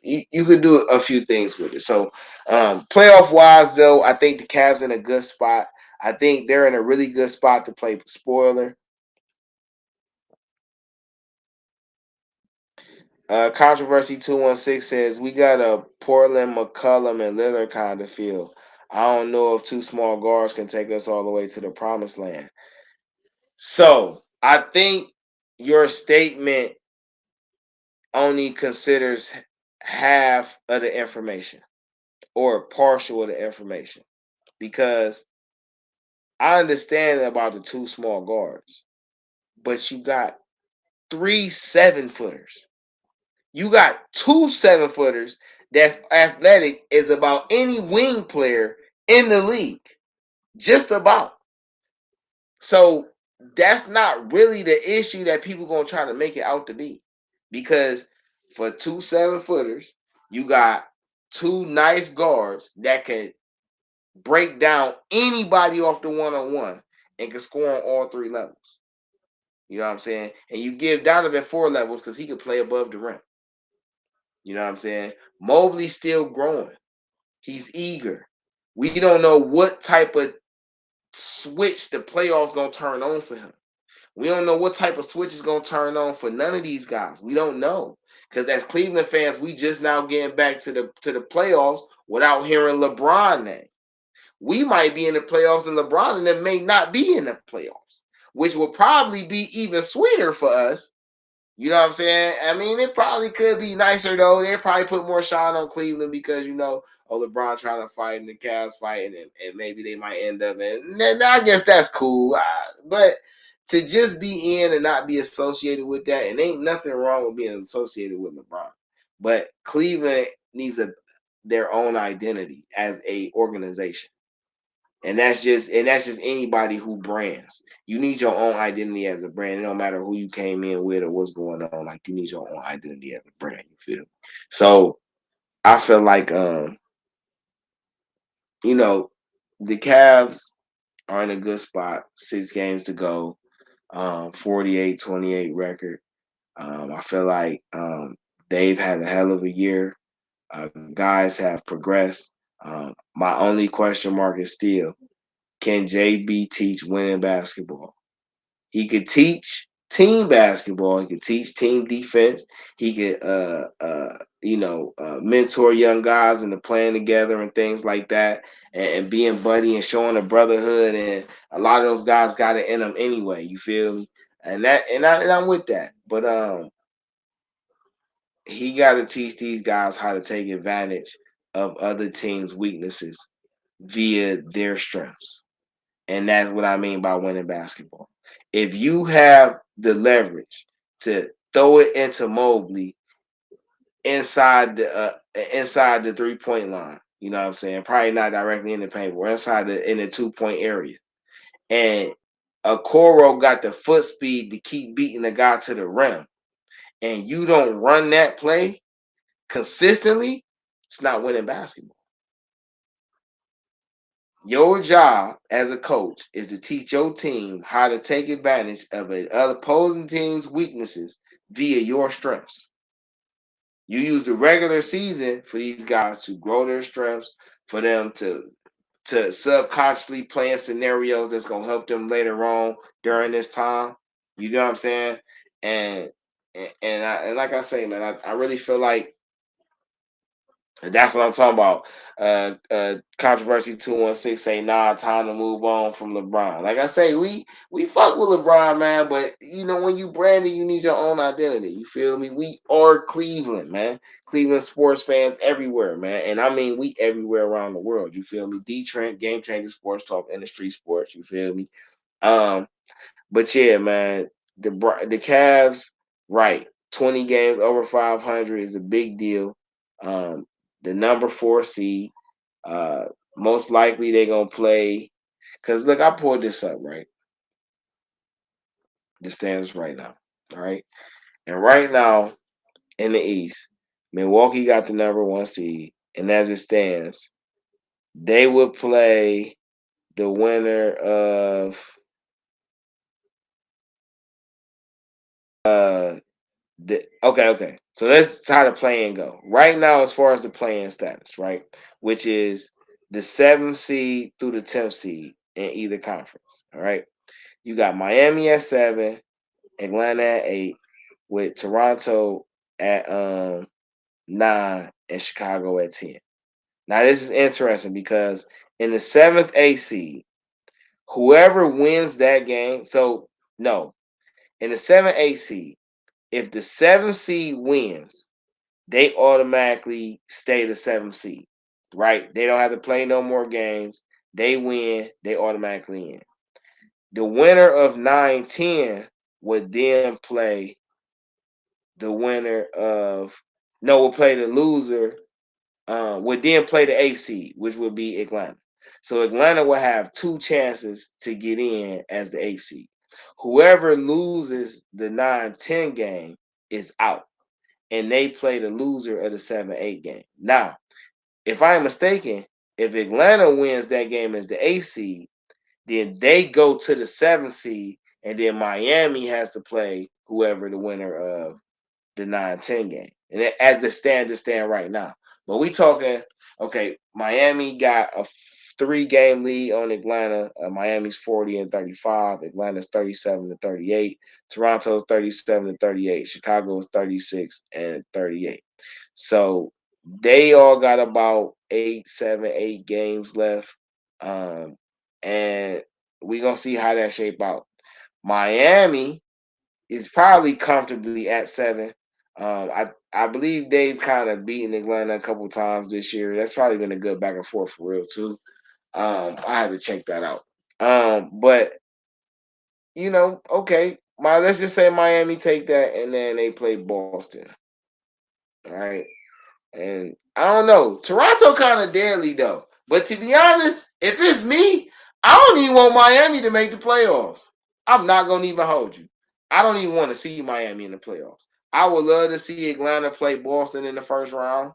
You could do a few things with it. So playoff wise, though, I think the Cavs in a good spot. I think they're in a really good spot to play spoiler. Controversy 216 says we got a Portland, McCollum, and Lillard kind of feel. I don't know if 2 small guards can take us all the way to the promised land. So I think your statement only considers half of the information or partial of the information, because I understand about the 2 small guards, but you got 3 7-footers. You got 2 7-footers that's athletic as about any wing player in the league. Just about. So that's not really the issue that people gonna try to make it out to be. Because for 2 7-footers, you got 2 nice guards that can break down anybody off the one-on-one and can score on all 3 levels. You know what I'm saying? And you give Donovan 4 levels because he can play above the rim. You know what I'm saying? Mobley's still growing. He's eager. We don't know what type of switch the playoffs gonna turn on for him. We don't know what type of switch is gonna turn on for none of these guys. We don't know. Because as Cleveland fans, we just now getting back to the playoffs without hearing LeBron name. We might be in the playoffs and LeBron and them may not be in the playoffs, which will probably be even sweeter for us. You know what I'm saying? I mean, it probably could be nicer, though. They probably put more shine on Cleveland because, LeBron trying to fight and the Cavs fighting, and maybe they might end up in. And I guess that's cool. But to just be in and not be associated with that, and ain't nothing wrong with being associated with LeBron. But Cleveland needs their own identity as a organization. And that's just anybody who brands. You need your own identity as a brand. It don't matter who you came in with or what's going on. Like, you need your own identity as a brand. You feel? So I feel like you know, the Cavs are in a good spot. 6 games to go. 48-28 record. I feel like they've had a hell of a year. Guys have progressed. My only question mark is still, can JB teach winning basketball? He could teach team basketball. He could teach team defense. He could, mentor young guys into playing together and things like that, and being buddy and showing a brotherhood. And a lot of those guys got it in them anyway. You feel me? And I'm with that. But he got to teach these guys how to take advantage of other teams' weaknesses via their strengths. And that's what I mean by winning basketball. If you have the leverage to throw it into Mobley inside the 3-point line, you know what I'm saying? Probably not directly in the paint, but in the 2-point area. And Okoro got the foot speed to keep beating the guy to the rim, and you don't run that play consistently, it's not winning basketball. Your job as a coach is to teach your team how to take advantage of an opposing team's weaknesses via your strengths. You use the regular season for these guys to grow their strengths, for them to subconsciously plan scenarios that's gonna help them later on during this time. You know what I'm saying? And like I say, man, I really feel like and that's what I'm talking about. Controversy 216 say, nah, time to move on from LeBron. Like I say, we fuck with LeBron, man, but you know, when you branded, you need your own identity. You feel me? We are Cleveland, man. Cleveland sports fans everywhere, man. And I mean, we everywhere around the world. You feel me? Dee Trynt, Game Changer Sports Talk, Industry Sports. You feel me? Um, but yeah, man, the Cavs, right? 20 games over 500 is a big deal. Um, the number 4 seed. Uh, Most likely they're gonna play. Cause look, I pulled this up right. The standings right now. All right, and right now in the East, Milwaukee got the number 1 seed, and as it stands, they would play the winner of uh okay. So let's how the play-in go. Right now, as far as the play-in status, right, which is the 7th seed through the 10th seed in either conference. All right. You got Miami at 7, Atlanta at 8, with Toronto at 9 and Chicago at 10. Now this is interesting because in the 7th A seed, whoever wins that game, so no, in the 7th A seed, if the 7th seed wins, they automatically stay the 7th seed, right? They don't have to play no more games. They win, they automatically in. The winner of 9-10 would then play the winner of no, will play the loser, would then play the 8th seed, which would be Atlanta. So Atlanta will have 2 chances to get in as the 8th seed. Whoever loses the 9-10 game is out, and they play the loser of the 7-8 game. Now, if I'm mistaken, if Atlanta wins that game as the 8th seed, then they go to the 7th seed, and then Miami has to play whoever the winner of the 9-10 game. And as the stand right now. But we talking, okay, Miami got a 3-game lead on Atlanta. Miami's 40-35. Atlanta's 37-38. Toronto's 37-38. Chicago's 36-38. So they all got about 8 games left. And we're gonna see how that shape out. Miami is probably comfortably at 7. I believe they've kind of beaten Atlanta a couple times this year. That's probably been a good back and forth for real too. I have to check that out. But you know, okay, let's just say Miami take that, and then they play Boston. All right, and I don't know. Toronto kind of deadly though. But to be honest, if it's me, I don't even want Miami to make the playoffs. I'm not gonna even hold you. I don't even want to see Miami in the playoffs. I would love to see Atlanta play Boston in the first round.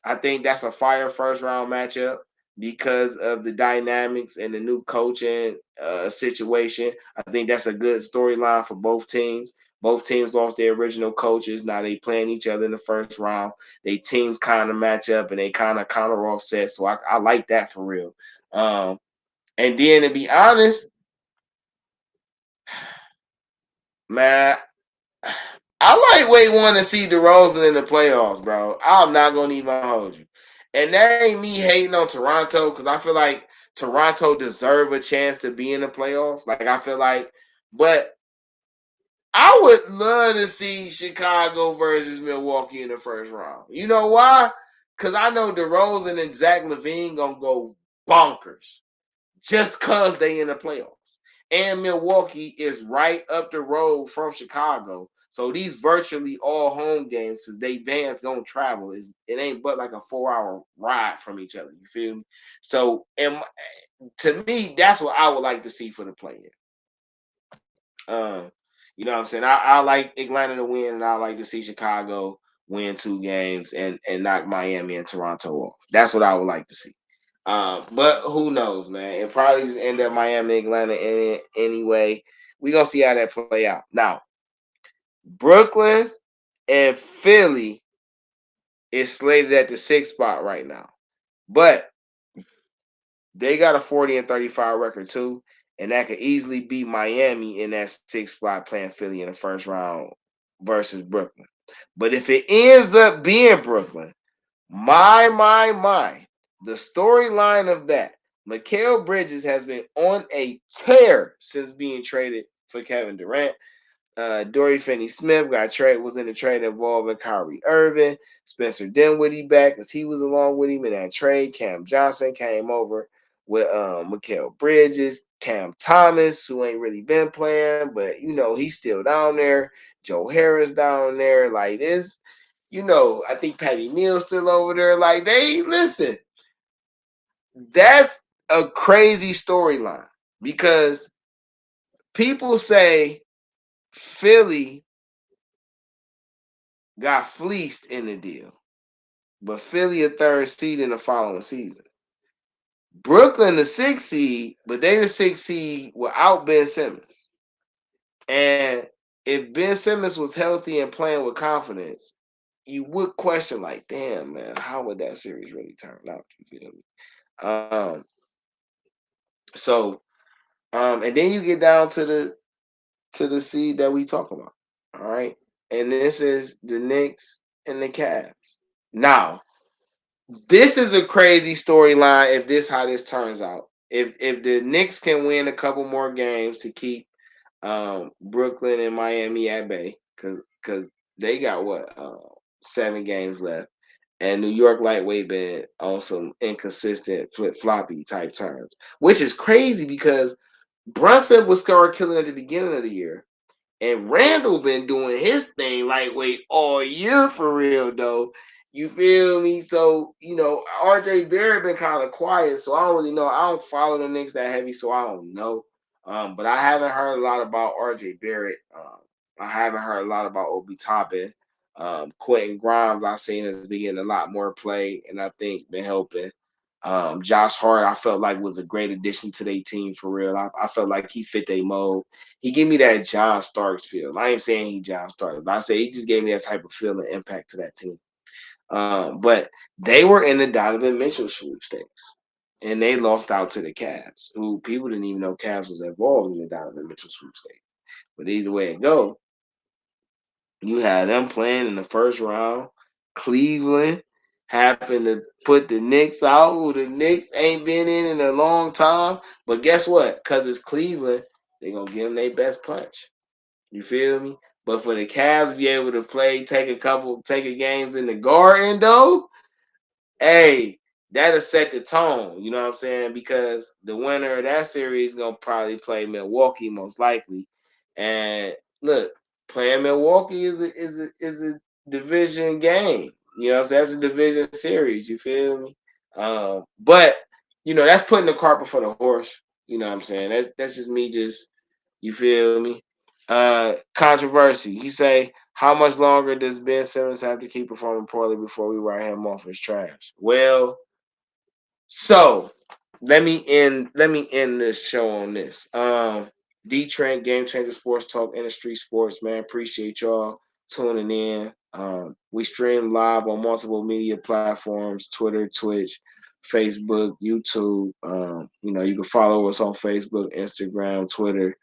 I think that's a fire first round matchup because of the dynamics and the new coaching situation. I think that's a good storyline for both teams. Both teams lost their original coaches. Now they playing each other in the first round. They teams kind of match up and they kind of counter offset. So I like that for real. And then to be honest, man, I like wait one to see DeRozan in the playoffs, bro. I'm not gonna even hold you. And that ain't me hating on Toronto because I feel like Toronto deserve a chance to be in the playoffs. Like I feel like, but I would love to see Chicago versus Milwaukee in the first round. You know why? Because I know DeRozan and Zach LaVine gonna go bonkers just cause they in the playoffs. And Milwaukee is right up the road from Chicago. So these virtually all home games, because they Vans gonna travel, it ain't but like a 4-hour ride from each other. You feel me? So to me, that's what I would like to see for the play-in. You know what I'm saying? I like Atlanta to win, and I like to see Chicago win 2 games and knock Miami and Toronto off. That's what I would like to see. But who knows, man? It probably just end up Miami, Atlanta in it anyway. We gonna see how that play out. Now, Brooklyn and Philly is slated at the 6th spot right now, but they got a 40-35 record too, and that could easily beat Miami in that 6th spot playing Philly in the first round versus Brooklyn. But if it ends up being Brooklyn, my, the storyline of that, Mikal Bridges has been on a tear since being traded for Kevin Durant. Dorian Finney-Smith was in the trade involving Kyrie Irving. Spencer Dinwiddie back because he was along with him in that trade. Cam Johnson came over with Mikal Bridges. Cam Thomas, who ain't really been playing, but he's still down there. Joe Harris down there. Like this, I think Patty Mills still over there. Like listen, that's a crazy storyline because people say Philly got fleeced in the deal, but Philly a 3rd seed in the following season. Brooklyn the 6th seed, but they the 6th seed without Ben Simmons. And if Ben Simmons was healthy and playing with confidence, you would question like, damn man, how would that series really turn out? You feel me? And then you get down to the seed that we talk about. All right. And this is the Knicks and the Cavs. Now, this is a crazy storyline if how this turns out. If the Knicks can win a couple more games to keep Brooklyn and Miami at bay, because they got 7 games left, and New York lightweight been on some inconsistent flip-floppy type terms, which is crazy because Brunson was scoring killing at the beginning of the year. And Randall been doing his thing lightweight all year for real, though. You feel me? So, RJ Barrett been kind of quiet, so I don't really know. I don't follow the Knicks that heavy, so I don't know. But I haven't heard a lot about RJ Barrett. I haven't heard a lot about Obi Toppin. Quentin Grimes, I've seen has been getting a lot more play, and I think been helping. Josh Hart, I felt like was a great addition to their team for real. I felt like he fit their mold. He gave me that John Starks feel. I ain't saying he John Starks, but I say he just gave me that type of feel and impact to that team. But they were in the Donovan Mitchell sweepstakes, and they lost out to the Cavs, who people didn't even know Cavs was involved in the Donovan Mitchell sweepstakes. But either way it go, you had them playing in the first round. Cleveland happened to put the Knicks out, who the Knicks ain't been in a long time. But guess what? Because it's Cleveland, they're going to give them their best punch. You feel me? But for the Cavs to be able to take a games in the Garden, though, hey, that'll set the tone. You know what I'm saying? Because the winner of that series is going to probably play Milwaukee most likely. And look, playing Milwaukee is a division game. You know what I'm saying? That's a division series. You feel me? But that's putting the cart before the horse. You know what I'm saying? That's just me. You feel me? Controversy. He say, How much longer does Ben Simmons have to keep performing poorly before we write him off as trash? Well, so let me end this show on this. Dee Trynt, Game Changer Sports Talk, InDaStreetzSportz, Sports, man. Appreciate y'all tuning in. We stream live on multiple media platforms: Twitter, Twitch, Facebook, YouTube. You can follow us on Facebook, Instagram, Twitter,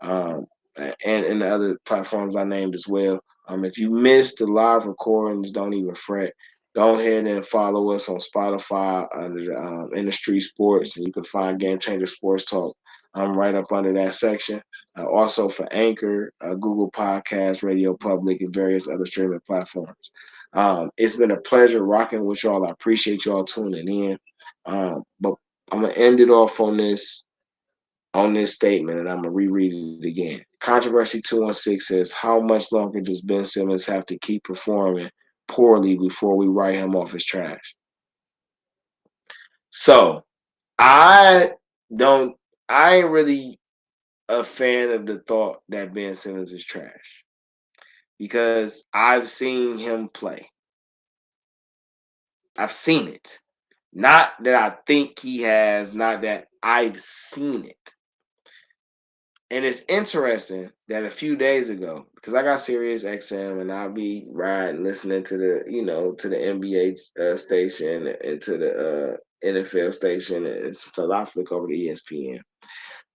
um, and the other platforms I named as well. If you missed the live recordings, don't even fret. Go ahead and follow us on Spotify under the Industry Sports, and you can find Game Changer Sports Talk right up under that section. Also for Anchor, Google Podcasts, Radio Public, and various other streaming platforms. It's been a pleasure rocking with y'all. I appreciate y'all tuning in. But I'm gonna end it off on this statement, and I'm gonna reread it again. Controversy 216 says, "How much longer does Ben Simmons have to keep performing poorly before we write him off as trash?" So I don't. I ain't really a fan of the thought that Ben Simmons is trash because I've seen him play. I've seen it. Not that I think he has. Not that I've seen it. And it's interesting that a few days ago, because I got Sirius XM and I'll be riding, listening to to the NBA station and to the NFL station, and sometimes I flick over to ESPN.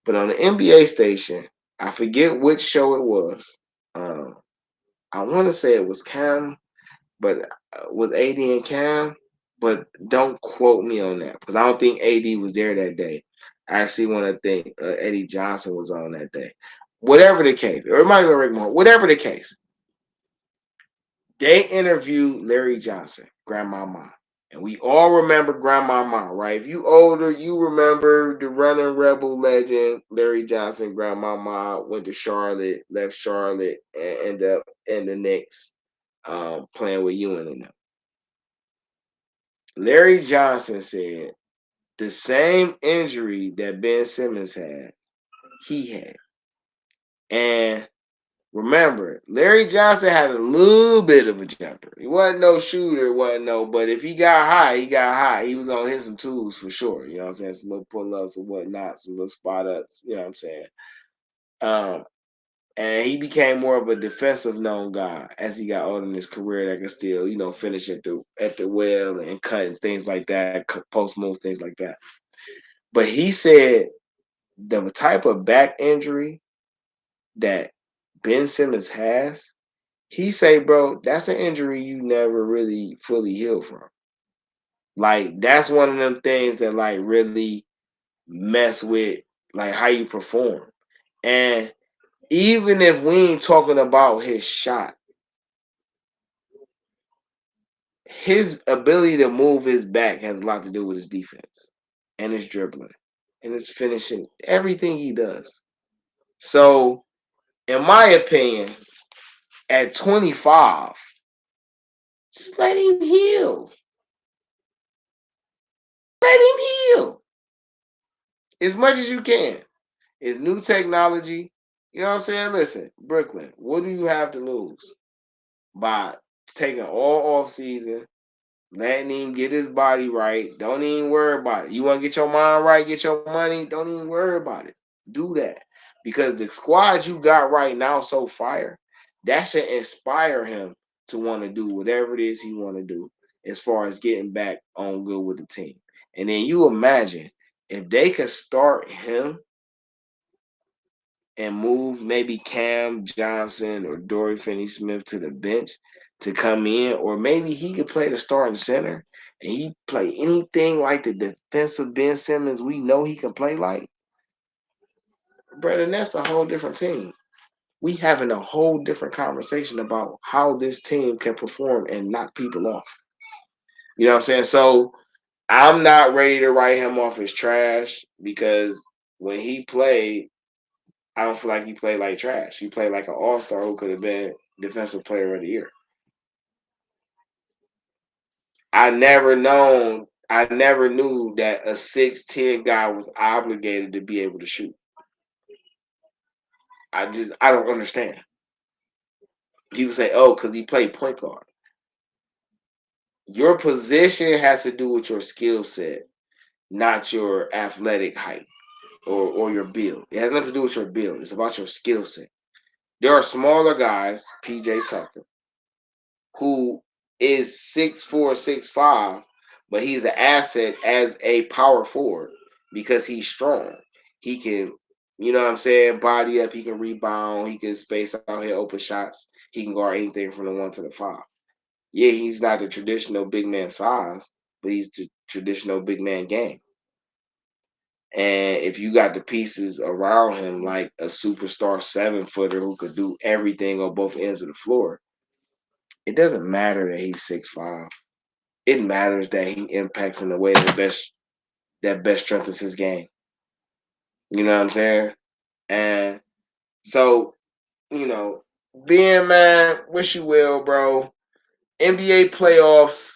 But on the NBA station, I forget which show it was. I want to say it was Cam, but with AD and Cam, but don't quote me on that because I don't think AD was there that day. I actually want to think Eddie Johnson was on that day. Whatever the case, or it might have been Rick Moore. Whatever the case, they interviewed Larry Johnson, Grandmama, and we all remember Grandmama, right? If you older, you remember the running rebel legend Larry Johnson. Grandmama went to Charlotte, left Charlotte, and ended up in the Knicks, playing with Ewing and them. Larry Johnson said the same injury that Ben Simmons had, he had. And remember, Larry Johnson had a little bit of a jumper. He wasn't no shooter, but if he got high, he got high. He was gonna hit some twos for sure. You know what I'm saying? Some little pull-ups and whatnot, some little spot ups, you know what I'm saying? And he became more of a defensive known guy as he got older in his career that could still, finish at the well and cut and things like that, post moves, things like that. But he said the type of back injury that Ben Simmons has, he say, bro, that's an injury you never really fully heal from. Like, that's one of them things that like really mess with like how you perform. And even if we ain't talking about his shot, his ability to move his back has a lot to do with his defense and his dribbling and his finishing, everything he does. So, in my opinion, at 25, just let him heal. Let him heal as much as you can. It's new technology. You know what I'm saying? Listen, Brooklyn, what do you have to lose by taking all off season, letting him get his body right? Don't even worry about it. You want to get your mind right, get your money? Don't even worry about it. Do that because the squad you got right now so fire. That should inspire him to want to do whatever it is he want to do as far as getting back on good with the team. And then you imagine if they could start him and move maybe Cam Johnson or Dory Finney-Smith to the bench to come in, or maybe he could play the starting center and he play anything like the defensive Ben Simmons we know he can play like, brother, that's a whole different team. We having a whole different conversation about how this team can perform and knock people off. You know what I'm saying? So I'm not ready to write him off as trash because when he played, I don't feel like he played like trash. He played like an all-star who could have been defensive player of the year. I never knew that a 6'10" guy was obligated to be able to shoot. I don't understand. People say, oh, because he played point guard. Your position has to do with your skill set, not your athletic height or your build. It has nothing to do with your build. It's about your skill set. There are smaller guys, PJ Tucker, who is 6'4", 6'5", but he's an asset as a power forward because he's strong. He can, you know what I'm saying, body up, he can rebound, he can space out here, open shots. He can guard anything from the 1 to the 5. Yeah, he's not the traditional big man size, but he's the traditional big man game. And if you got the pieces around him, like a superstar 7-footer who could do everything on both ends of the floor, it doesn't matter that he's 6'5". It matters that he impacts in the way that best strengthens his game. You know what I'm saying? And so, you know, being man, wish you well, bro. NBA playoffs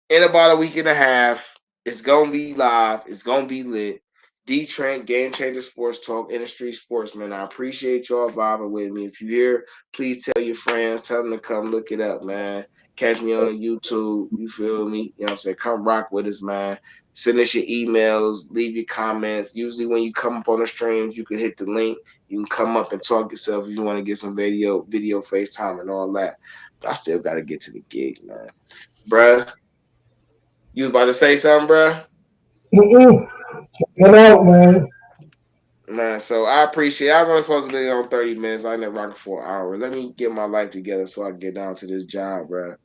in about a week and a half. It's gonna be live. It's gonna be lit. Dee Trynt, Game Changer Sports Talk, Industry Sportsman. I appreciate y'all vibing with me. If you're here, please tell your friends, tell them to come look it up, man. Catch me on YouTube. You feel me? You know what I'm saying? Come rock with us, man. Send us your emails, leave your comments. Usually when you come up on the streams, you can hit the link. You can come up and talk yourself if you want to get some video FaceTime and all that. But I still gotta get to the gig, man. Bruh, you was about to say something, bruh? Get out, man. Man, so I appreciate I was only supposed to be on 30 minutes. I ended up rocking for an hour. Let me get my life together so I can get down to this job, bruh.